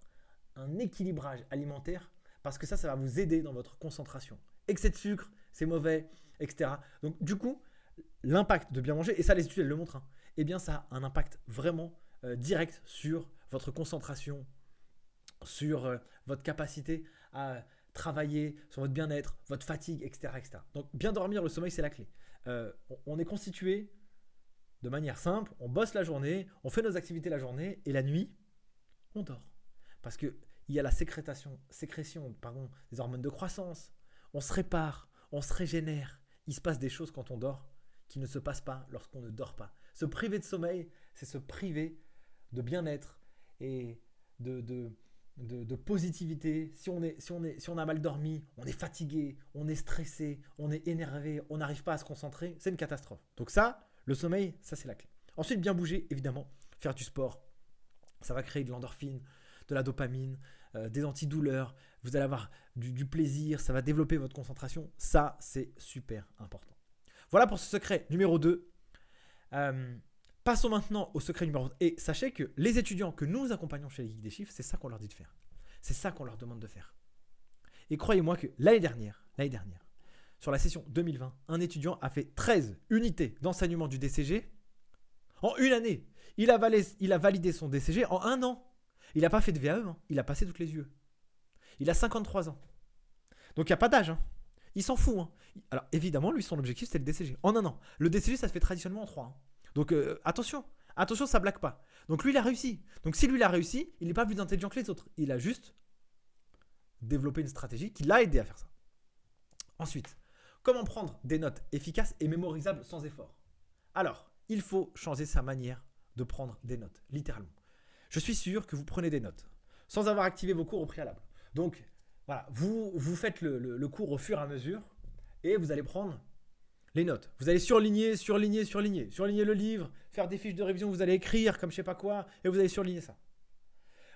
un équilibrage alimentaire parce que ça va vous aider dans votre concentration. Excès de sucre, c'est mauvais, etc. Donc, du coup, l'impact de bien manger, et ça, les études, elles le montrent, hein, eh bien, ça a un impact vraiment direct sur votre concentration, sur votre capacité à travailler, sur votre bien-être, votre fatigue, etc., etc. Donc, bien dormir, le sommeil, c'est la clé. On est constitué de manière simple, on bosse la journée, on fait nos activités la journée, et la nuit, on dort. Parce qu'il y a la sécrétion des hormones de croissance, on se répare, on se régénère. Il se passe des choses quand on dort qui ne se passent pas lorsqu'on ne dort pas. Se priver de sommeil, c'est se priver de bien-être et de positivité. Si on a mal dormi, on est fatigué, on est stressé, on est énervé, on n'arrive pas à se concentrer, c'est une catastrophe. Donc ça, le sommeil, ça c'est la clé. Ensuite, bien bouger, évidemment, faire du sport. Ça va créer de l'endorphine, de la dopamine, des antidouleurs. Vous allez avoir du plaisir, ça va développer votre concentration. Ça, c'est super important. Voilà pour ce secret numéro 2. Passons maintenant au secret numéro 1. Et sachez que les étudiants que nous accompagnons chez les Geeks des Chiffres, c'est ça qu'on leur dit de faire. C'est ça qu'on leur demande de faire. Et croyez-moi que l'année dernière, sur la session 2020, un étudiant a fait 13 unités d'enseignement du DCG en une année. Il a validé son DCG en un an. Il n'a pas fait de VAE, hein. Il a passé toutes les UE. Il a 53 ans. Donc il n'y a pas d'âge. Hein. Il s'en fout. Hein. Alors évidemment, lui, son objectif, c'était le DCG. En un an. Le DCG, ça se fait traditionnellement en 3 ans. Donc attention, ça blague pas. Donc lui, il a réussi. Donc si lui, il a réussi, il n'est pas plus intelligent que les autres. Il a juste développé une stratégie qui l'a aidé à faire ça. Ensuite, comment prendre des notes efficaces et mémorisables sans effort? Alors, il faut changer sa manière de prendre des notes, littéralement. Je suis sûr que vous prenez des notes sans avoir activé vos cours au préalable. Donc, voilà, vous faites le cours au fur et à mesure et vous allez prendre les notes. Vous allez surligner le livre, faire des fiches de révision, vous allez écrire comme je sais pas quoi et vous allez surligner ça.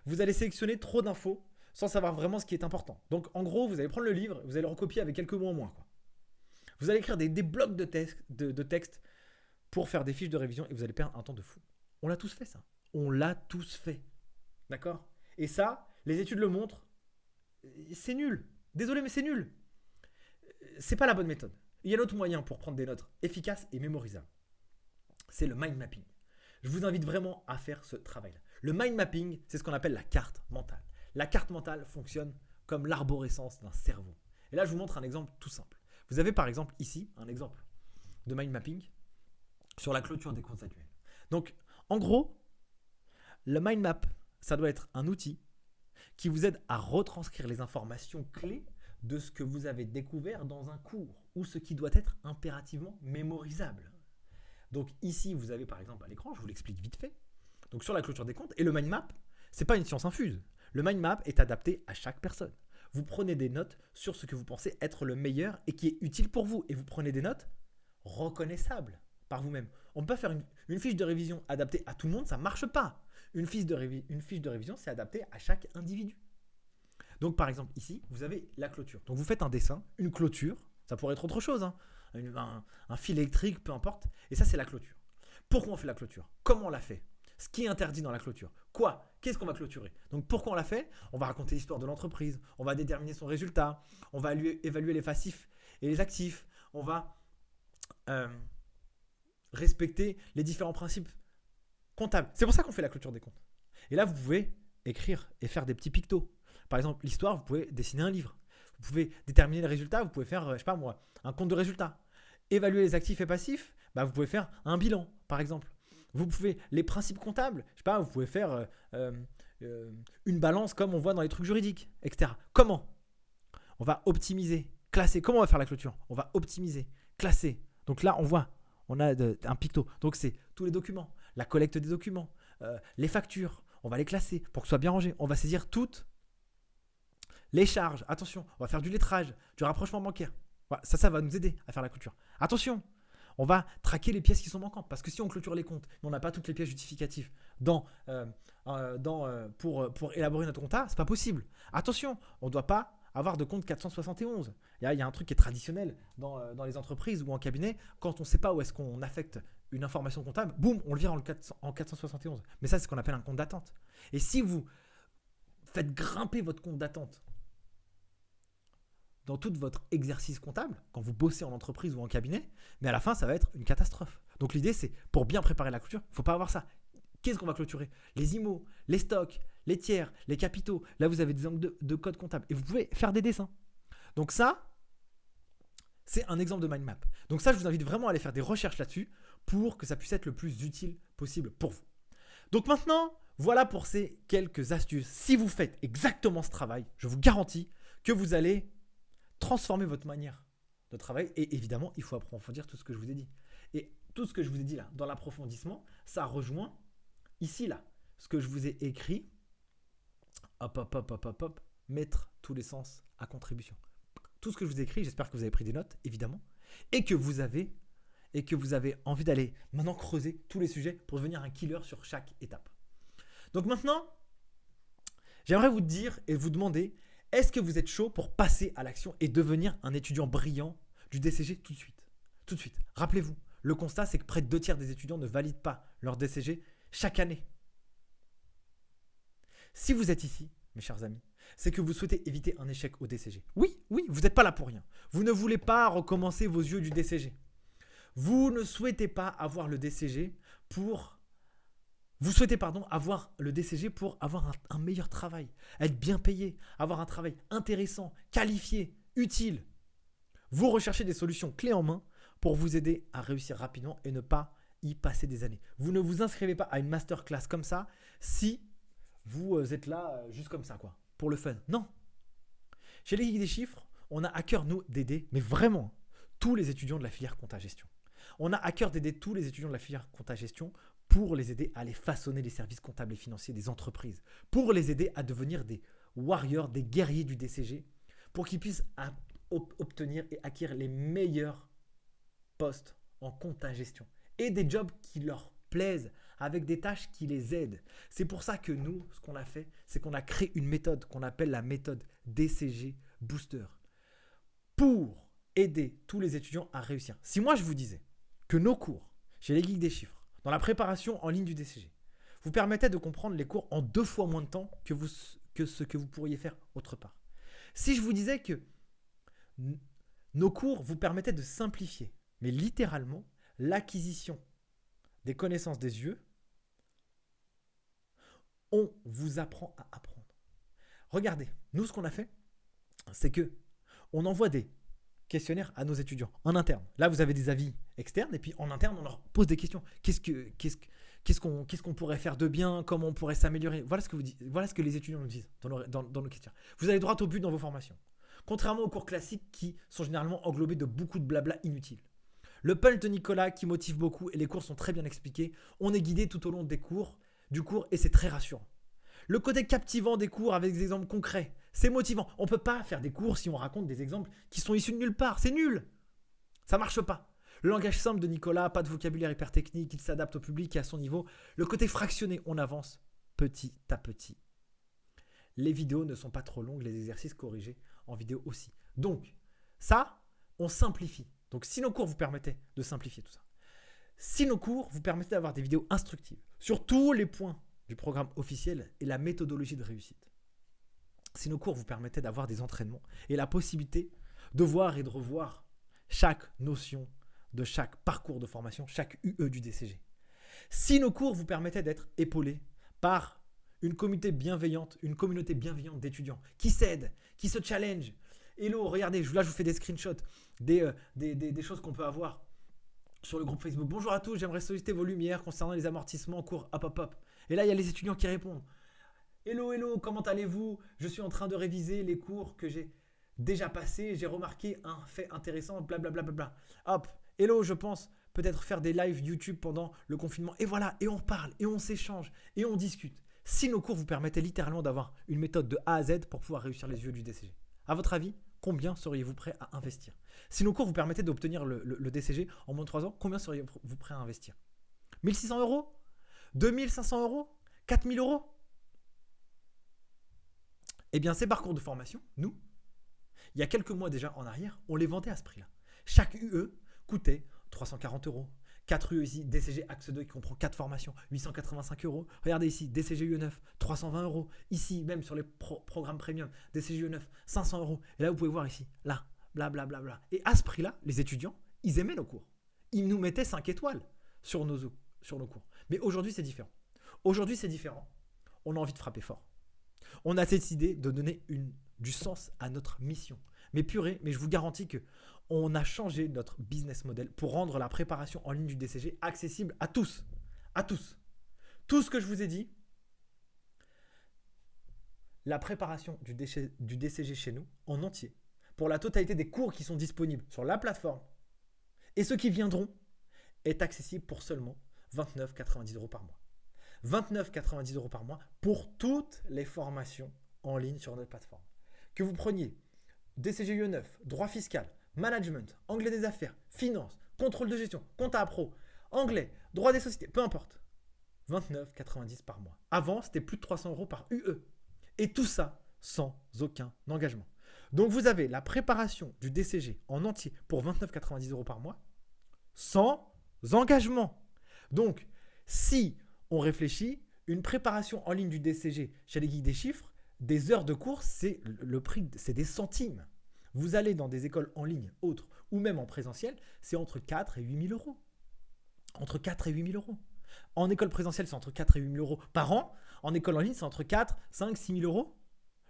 Vous allez sélectionner trop d'infos sans savoir vraiment ce qui est important. Donc, en gros, vous allez prendre le livre, vous allez le recopier avec quelques mots en moins, quoi. Vous allez écrire des blocs de texte pour faire des fiches de révision et vous allez perdre un temps de fou. On l'a tous fait, ça. On l'a tous fait. D'accord? Et ça, les études le montrent, c'est nul. Désolé, mais c'est nul. C'est pas la bonne méthode. Il y a un autre moyen pour prendre des notes efficaces et mémorisables. C'est le mind mapping. Je vous invite vraiment à faire ce travail-là. Le mind mapping, c'est ce qu'on appelle la carte mentale. La carte mentale fonctionne comme l'arborescence d'un cerveau. Et là, je vous montre un exemple tout simple. Vous avez par exemple ici un exemple de mind mapping sur la clôture des comptes annuels. Donc, en gros, le mind map, ça doit être un outil qui vous aide à retranscrire les informations clés de ce que vous avez découvert dans un cours ou ce qui doit être impérativement mémorisable. Donc ici, vous avez par exemple à l'écran, je vous l'explique vite fait, donc sur la clôture des comptes, et le mind map, ce n'est pas une science infuse. Le mind map est adapté à chaque personne. Vous prenez des notes sur ce que vous pensez être le meilleur et qui est utile pour vous. Et vous prenez des notes reconnaissables par vous-même. On ne peut pas faire une fiche de révision adaptée à tout le monde, ça ne marche pas. Une fiche de révision, c'est adapté à chaque individu. Donc par exemple ici, vous avez la clôture. Donc vous faites un dessin, une clôture, ça pourrait être autre chose, hein. Un fil électrique, peu importe. Et ça, c'est la clôture. Pourquoi on fait la clôture? Comment on la fait? Ce qui est interdit dans la clôture. Quoi? Qu'est-ce qu'on va clôturer? Donc pourquoi on l'a fait? On va raconter l'histoire de l'entreprise, on va déterminer son résultat, on va évaluer les passifs et les actifs, on va respecter les différents principes comptables. C'est pour ça qu'on fait la clôture des comptes. Et là, vous pouvez écrire et faire des petits pictos. Par exemple, l'histoire, vous pouvez dessiner un livre. Vous pouvez déterminer les résultats, vous pouvez faire, je sais pas moi, un compte de résultats. Évaluer les actifs et passifs, vous pouvez faire un bilan, par exemple. Vous pouvez, les principes comptables, je sais pas, vous pouvez faire une balance comme on voit dans les trucs juridiques, etc. Comment? On va optimiser, classer. Comment on va faire la clôture? On va optimiser, classer. Donc là, on voit, on a un picto. Donc c'est tous les documents, la collecte des documents, les factures. On va les classer pour que ce soit bien rangé. On va saisir toutes les charges. Attention, on va faire du lettrage, du rapprochement bancaire. Voilà, ça va nous aider à faire la clôture. Attention, on va traquer les pièces qui sont manquantes. Parce que si on clôture les comptes, mais on n'a pas toutes les pièces justificatives pour élaborer notre compta, c'est pas possible. Attention, on ne doit pas avoir de compte 471. Il y a un truc qui est traditionnel dans les entreprises ou en cabinet. Quand on ne sait pas où est-ce qu'on affecte une information comptable, boum, on le vire en 471. Mais ça, c'est ce qu'on appelle un compte d'attente. Et si vous faites grimper votre compte d'attente dans tout votre exercice comptable, quand vous bossez en entreprise ou en cabinet, mais à la fin, ça va être une catastrophe. Donc l'idée, c'est pour bien préparer la clôture, il ne faut pas avoir ça. Qu'est-ce qu'on va clôturer? Les IMO, les stocks, les tiers, les capitaux. Là, vous avez des angles de code comptable et vous pouvez faire des dessins. Donc ça, c'est un exemple de mind map. Donc ça, je vous invite vraiment à aller faire des recherches là-dessus pour que ça puisse être le plus utile possible pour vous. Donc maintenant, voilà pour ces quelques astuces. Si vous faites exactement ce travail, je vous garantis que vous allez transformer votre manière de travail. Et évidemment, il faut approfondir tout ce que je vous ai dit. Et tout ce que je vous ai dit là, dans l'approfondissement, ça rejoint ici, là, ce que je vous ai écrit. Hop, mettre tous les sens à contribution. Tout ce que je vous ai écrit, j'espère que vous avez pris des notes, évidemment, et que vous avez envie d'aller maintenant creuser tous les sujets pour devenir un killer sur chaque étape. Donc maintenant, j'aimerais vous dire et vous demander, est-ce que vous êtes chaud pour passer à l'action et devenir un étudiant brillant du DCG tout de suite? Tout de suite. Rappelez-vous, le constat, c'est que près de 2/3 des étudiants ne valident pas leur DCG chaque année. Si vous êtes ici, mes chers amis, c'est que vous souhaitez éviter un échec au DCG. Oui, vous n'êtes pas là pour rien. Vous ne voulez pas recommencer vos yeux du DCG. Vous ne souhaitez pas avoir le DCG pour... Vous souhaitez, avoir le DCG pour avoir un meilleur travail, être bien payé, avoir un travail intéressant, qualifié, utile. Vous recherchez des solutions clés en main pour vous aider à réussir rapidement et ne pas y passer des années. Vous ne vous inscrivez pas à une masterclass comme ça si vous êtes là juste comme ça, quoi, pour le fun. Non. Chez les Geeks des chiffres, on a à cœur, nous, d'aider, mais vraiment, tous les étudiants de la filière compta-gestion. On a à cœur d'aider tous les étudiants de la filière compta-gestion pour les aider à aller façonner les services comptables et financiers des entreprises, pour les aider à devenir des warriors, des guerriers du DCG, pour qu'ils puissent obtenir et acquérir les meilleurs postes en compta-gestion et des jobs qui leur plaisent, avec des tâches qui les aident. C'est pour ça que nous, ce qu'on a fait, c'est qu'on a créé une méthode qu'on appelle la méthode DCG Booster pour aider tous les étudiants à réussir. Si moi je vous disais que nos cours chez les Geeks des chiffres, dans la préparation en ligne du DCG, vous permettaient de comprendre les cours en 2 fois moins de temps que ce que vous pourriez faire autre part. Si je vous disais que nos cours vous permettaient de simplifier, mais littéralement, l'acquisition des connaissances des yeux, on vous apprend à apprendre. Regardez, nous ce qu'on a fait, c'est que on envoie des questionnaires à nos étudiants en interne. Là, vous avez des avis externes et puis en interne, on leur pose des questions. Qu'est-ce qu'on pourrait faire de bien? Comment on pourrait s'améliorer? Voilà ce que les étudiants nous disent dans nos questionnaires. Vous allez droit au but dans vos formations. Contrairement aux cours classiques qui sont généralement englobés de beaucoup de blabla inutile. Le punch de Nicolas qui motive beaucoup et les cours sont très bien expliqués. On est guidé tout au long du cours et c'est très rassurant. Le côté captivant des cours avec des exemples concrets, c'est motivant. On ne peut pas faire des cours si on raconte des exemples qui sont issus de nulle part. C'est nul. Ça ne marche pas. Le langage simple de Nicolas, pas de vocabulaire hyper technique, il s'adapte au public et à son niveau. Le côté fractionné, on avance petit à petit. Les vidéos ne sont pas trop longues, les exercices corrigés en vidéo aussi. Donc, ça, on simplifie. Donc, si nos cours vous permettaient de simplifier tout ça, si nos cours vous permettaient d'avoir des vidéos instructives sur tous les points du programme officiel et la méthodologie de réussite, si nos cours vous permettaient d'avoir des entraînements et la possibilité de voir et de revoir chaque notion de chaque parcours de formation, chaque UE du DCG, si nos cours vous permettaient d'être épaulés par une communauté bienveillante d'étudiants qui s'aident, qui se challenge. Hello, regardez, là je vous fais des screenshots des choses qu'on peut avoir sur le groupe Facebook. Bonjour à tous, j'aimerais solliciter vos lumières concernant les amortissements en cours. Hop. Et là, il y a les étudiants qui répondent. Hello, comment allez-vous? Je suis en train de réviser les cours que j'ai déjà passés. J'ai remarqué un fait intéressant, blablabla. Hop, hello, je pense peut-être faire des lives YouTube pendant le confinement. Et voilà, et on parle, et on s'échange, et on discute. Si nos cours vous permettaient littéralement d'avoir une méthode de A à Z pour pouvoir réussir les UE du DCG, à votre avis, combien seriez-vous prêt à investir? Si nos cours vous permettaient d'obtenir le DCG en moins de 3 ans, combien seriez-vous prêt à investir? 1600 €? 2500 €? 4000 €? Eh bien, ces parcours de formation, nous, il y a quelques mois déjà en arrière, on les vendait à ce prix-là. Chaque UE coûtait 340 €. 4 UE ici, DCG Axe 2 qui comprend 4 formations, 885 €. Regardez ici, DCG UE9, 320 €. Ici, même sur les programmes premium, DCG UE9, 500 €. Et là, vous pouvez voir ici, là, blablabla. Et à ce prix-là, les étudiants, ils aimaient nos cours. Ils nous mettaient 5 étoiles sur nos cours. Mais aujourd'hui, c'est différent. On a envie de frapper fort. On a décidé de donner du sens à notre mission. Mais je vous garantis que on a changé notre business model pour rendre la préparation en ligne du DCG accessible à tous. À tous. Tout ce que je vous ai dit, la préparation du DCG chez nous, en entier, pour la totalité des cours qui sont disponibles sur la plateforme et ceux qui viendront, est accessible pour seulement 29,90 € par mois. 29,90 € par mois pour toutes les formations en ligne sur notre plateforme. Que vous preniez DCG UE9, droit fiscal, management, anglais des affaires, finance, contrôle de gestion, compta pro, anglais, droit des sociétés, peu importe. 29,90 € par mois. Avant, c'était plus de 300 € par UE. Et tout ça sans aucun engagement. Donc, vous avez la préparation du DCG en entier pour 29,90 € par mois sans engagement. Donc, si on réfléchit, une préparation en ligne du DCG chez les Geeks des chiffres des heures de cours, c'est le prix, c'est des centimes. Vous allez dans des écoles en ligne, autres, ou même en présentiel, c'est entre 4 et 8 000 euros. Entre 4 et 8 000 euros. En école présentielle, c'est entre 4 et 8 000 euros par an. En école en ligne, c'est entre 4, 5, 6 000 euros.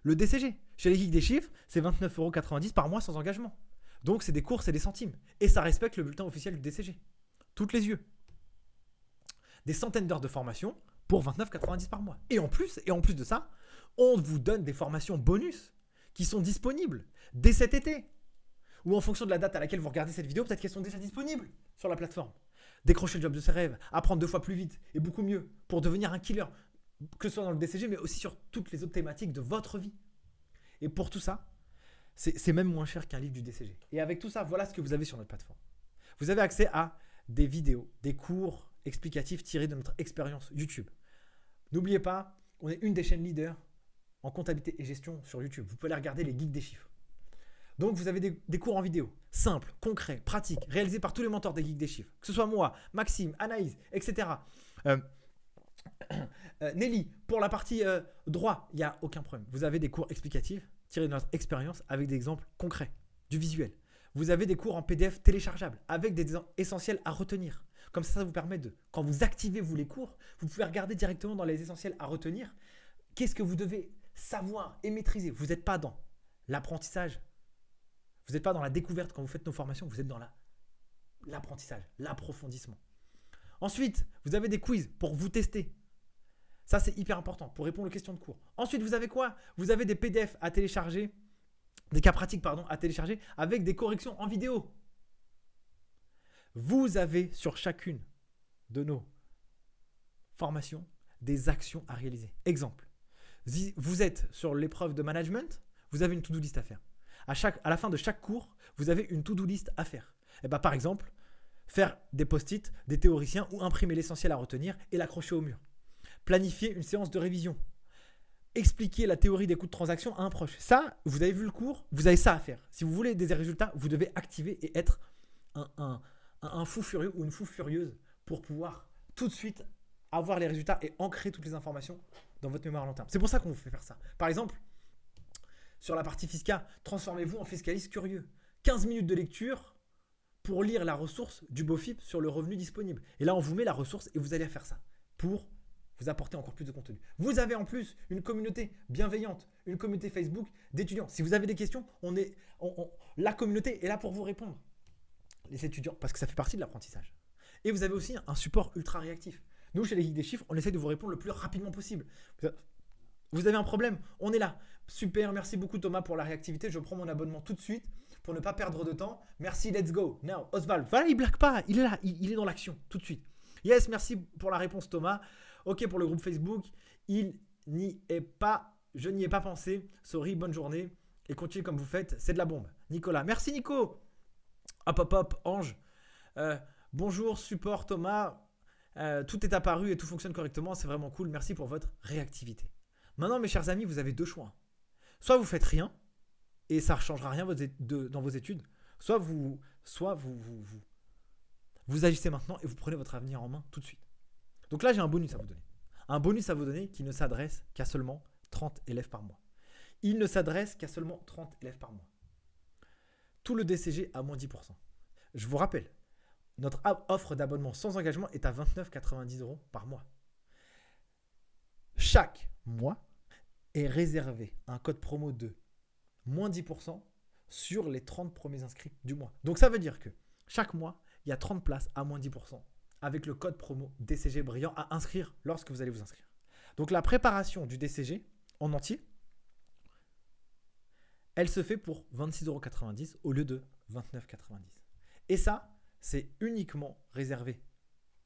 Le DCG, chez les geeks des chiffres, c'est 29,90 € par mois sans engagement. Donc, c'est des cours, c'est des centimes. Et ça respecte le bulletin officiel du DCG. Toutes les yeux. Des centaines d'heures de formation pour 29,90 € par mois. Et en plus de ça, on vous donne des formations bonus qui sont disponibles dès cet été. Ou en fonction de la date à laquelle vous regardez cette vidéo, peut-être qu'elles sont déjà disponibles sur la plateforme. Décrocher le job de ses rêves, apprendre 2 fois plus vite et beaucoup mieux pour devenir un killer, que ce soit dans le DCG, mais aussi sur toutes les autres thématiques de votre vie. Et pour tout ça, c'est même moins cher qu'un livre du DCG. Et avec tout ça, voilà ce que vous avez sur notre plateforme. Vous avez accès à des vidéos, des cours explicatifs tirés de notre expérience YouTube. N'oubliez pas, on est une des chaînes leaders en comptabilité et gestion sur YouTube. Vous pouvez aller regarder les geeks des chiffres. Donc, vous avez des cours en vidéo, simples, concrets, pratiques, réalisés par tous les mentors des geeks des chiffres. Que ce soit moi, Maxime, Anaïs, etc. Nelly, pour la partie droit, il n'y a aucun problème. Vous avez des cours explicatifs tirés de notre expérience avec des exemples concrets, du visuel. Vous avez des cours en PDF téléchargeables avec des essentiels à retenir. Comme ça vous permet de, quand vous activez vous les cours, vous pouvez regarder directement dans les essentiels à retenir. Qu'est-ce que vous devez savoir et maîtriser? Vous n'êtes pas dans l'apprentissage. Vous n'êtes pas dans la découverte quand vous faites nos formations, vous êtes dans l'apprentissage, l'approfondissement. Ensuite, vous avez des quiz pour vous tester. Ça, c'est hyper important pour répondre aux questions de cours. Ensuite, vous avez quoi? Vous avez des PDF à télécharger, des cas pratiques à télécharger avec des corrections en vidéo. Vous avez sur chacune de nos formations des actions à réaliser. Exemple, vous êtes sur l'épreuve de management, vous avez une to-do list à faire. À la fin de chaque cours, vous avez une to-do list à faire. Et par exemple, faire des post-it, des théoriciens ou imprimer l'essentiel à retenir et l'accrocher au mur. Planifier une séance de révision. Expliquer la théorie des coûts de transaction à un proche. Ça, vous avez vu le cours, vous avez ça à faire. Si vous voulez des résultats, vous devez activer et être un fou furieux ou une fou furieuse pour pouvoir tout de suite avoir les résultats et ancrer toutes les informations dans votre mémoire à long terme. C'est pour ça qu'on vous fait faire ça. Par exemple, sur la partie fiscale, transformez-vous en fiscaliste curieux. 15 minutes de lecture pour lire la ressource du BOFIP sur le revenu disponible. Et là, on vous met la ressource et vous allez faire ça pour vous apporter encore plus de contenu. Vous avez en plus une communauté bienveillante, une communauté Facebook d'étudiants. Si vous avez des questions, la communauté est là pour vous répondre. Les étudiants, parce que ça fait partie de l'apprentissage. Et vous avez aussi un support ultra réactif. Nous, chez les Geeks des Chiffres, on essaie de vous répondre le plus rapidement possible. Vous avez un problème, on est là. Super, merci beaucoup Thomas pour la réactivité. Je prends mon abonnement tout de suite pour ne pas perdre de temps. Merci, let's go. Now, Oswald, voilà, il blague pas, il est là, il est dans l'action tout de suite. Yes, merci pour la réponse Thomas. Ok pour le groupe Facebook, il n'y est pas, je n'y ai pas pensé. Sorry, bonne journée et continuez comme vous faites, c'est de la bombe. Nicolas, merci Nico. Hop, Ange. Bonjour, support Thomas. Tout est apparu et tout fonctionne correctement, c'est vraiment cool. Merci pour votre réactivité. Maintenant, mes chers amis, vous avez 2 choix. Soit vous faites rien et ça ne changera rien dans vos études, soit vous agissez maintenant et vous prenez votre avenir en main tout de suite. Donc là, j'ai un bonus à vous donner. Un bonus à vous donner qui ne s'adresse qu'à seulement 30 élèves par mois. Il ne s'adresse qu'à seulement 30 élèves par mois. Tout le DCG à moins 10%. Je vous rappelle, notre offre d'abonnement sans engagement est à 29,90 € par mois. Chaque mois est réservé un code promo de moins 10% sur les 30 premiers inscrits du mois. Donc ça veut dire que chaque mois, il y a 30 places à moins 10% avec le code promo DCG Brillant à inscrire lorsque vous allez vous inscrire. Donc la préparation du DCG en entier, elle se fait pour 26,90 € au lieu de 29,90 €. Et ça, c'est uniquement réservé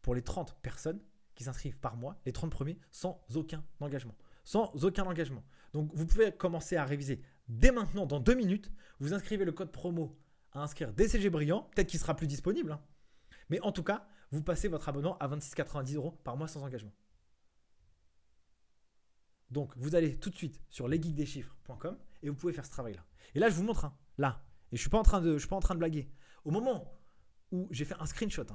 pour les 30 personnes qui s'inscrivent par mois, les 30 premiers, sans aucun engagement. Sans aucun engagement. Donc, vous pouvez commencer à réviser dès maintenant, dans 2 minutes. Vous inscrivez le code promo à inscrire DCG Brillant. Peut-être qu'il sera plus disponible. Mais en tout cas, vous passez votre abonnement à 26,90 € par mois sans engagement. Donc, vous allez tout de suite sur lesgeekdeschiffres.com et vous pouvez faire ce travail-là. Et là, je vous montre, là, et je ne suis pas en train de blaguer. Au moment où j'ai fait un screenshot,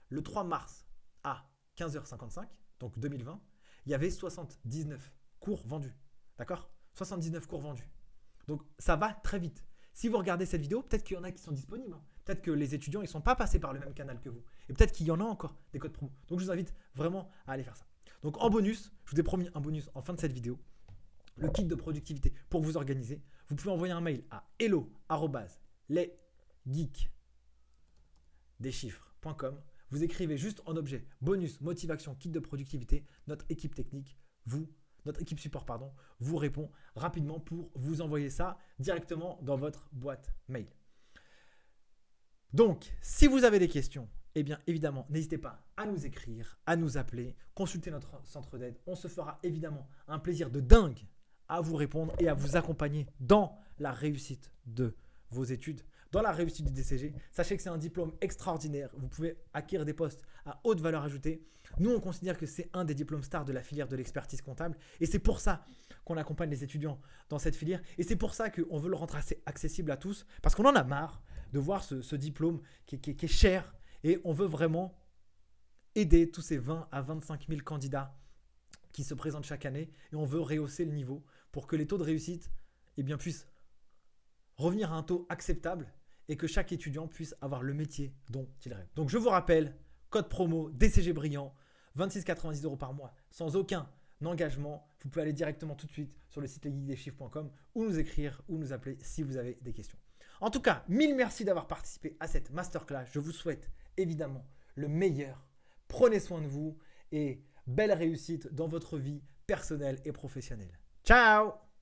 le 3 mars à 15h55, donc 2020, il y avait 79 cours vendus. D'accord ? 79 cours vendus. Donc ça va très vite. Si vous regardez cette vidéo, peut-être qu'il y en a qui sont disponibles. Peut-être que les étudiants ne sont pas passés par le même canal que vous. Et peut-être qu'il y en a encore des codes promo. Donc je vous invite vraiment à aller faire ça. Donc en bonus, je vous ai promis un bonus en fin de cette vidéo. Le kit de productivité pour vous organiser. Vous pouvez envoyer un mail à hello@lesgeeks.com. Vous écrivez juste en objet bonus, motivation, kit de productivité. Notre équipe technique, notre équipe support, vous répond rapidement pour vous envoyer ça directement dans votre boîte mail. Donc, si vous avez des questions, eh bien évidemment, n'hésitez pas à nous écrire, à nous appeler, consulter notre centre d'aide. On se fera évidemment un plaisir de dingue à vous répondre et à vous accompagner dans la réussite de vos études, dans la réussite du DCG. Sachez que c'est un diplôme extraordinaire. Vous pouvez acquérir des postes à haute valeur ajoutée. Nous, on considère que c'est un des diplômes stars de la filière de l'expertise comptable. Et c'est pour ça qu'on accompagne les étudiants dans cette filière. Et c'est pour ça qu'on veut le rendre assez accessible à tous. Parce qu'on en a marre de voir ce diplôme qui est cher. Et on veut vraiment aider tous ces 20 à 25 000 candidats qui se présentent chaque année. Et on veut rehausser le niveau pour que les taux de réussite puissent revenir à un taux acceptable et que chaque étudiant puisse avoir le métier dont il rêve. Donc je vous rappelle, code promo DCG Brillant, 26,90 € par mois, sans aucun engagement. Vous pouvez aller directement tout de suite sur le site lesgeeksdeschiffres.com ou nous écrire ou nous appeler si vous avez des questions. En tout cas, mille merci d'avoir participé à cette masterclass. Je vous souhaite évidemment le meilleur. Prenez soin de vous et belle réussite dans votre vie personnelle et professionnelle. Ciao!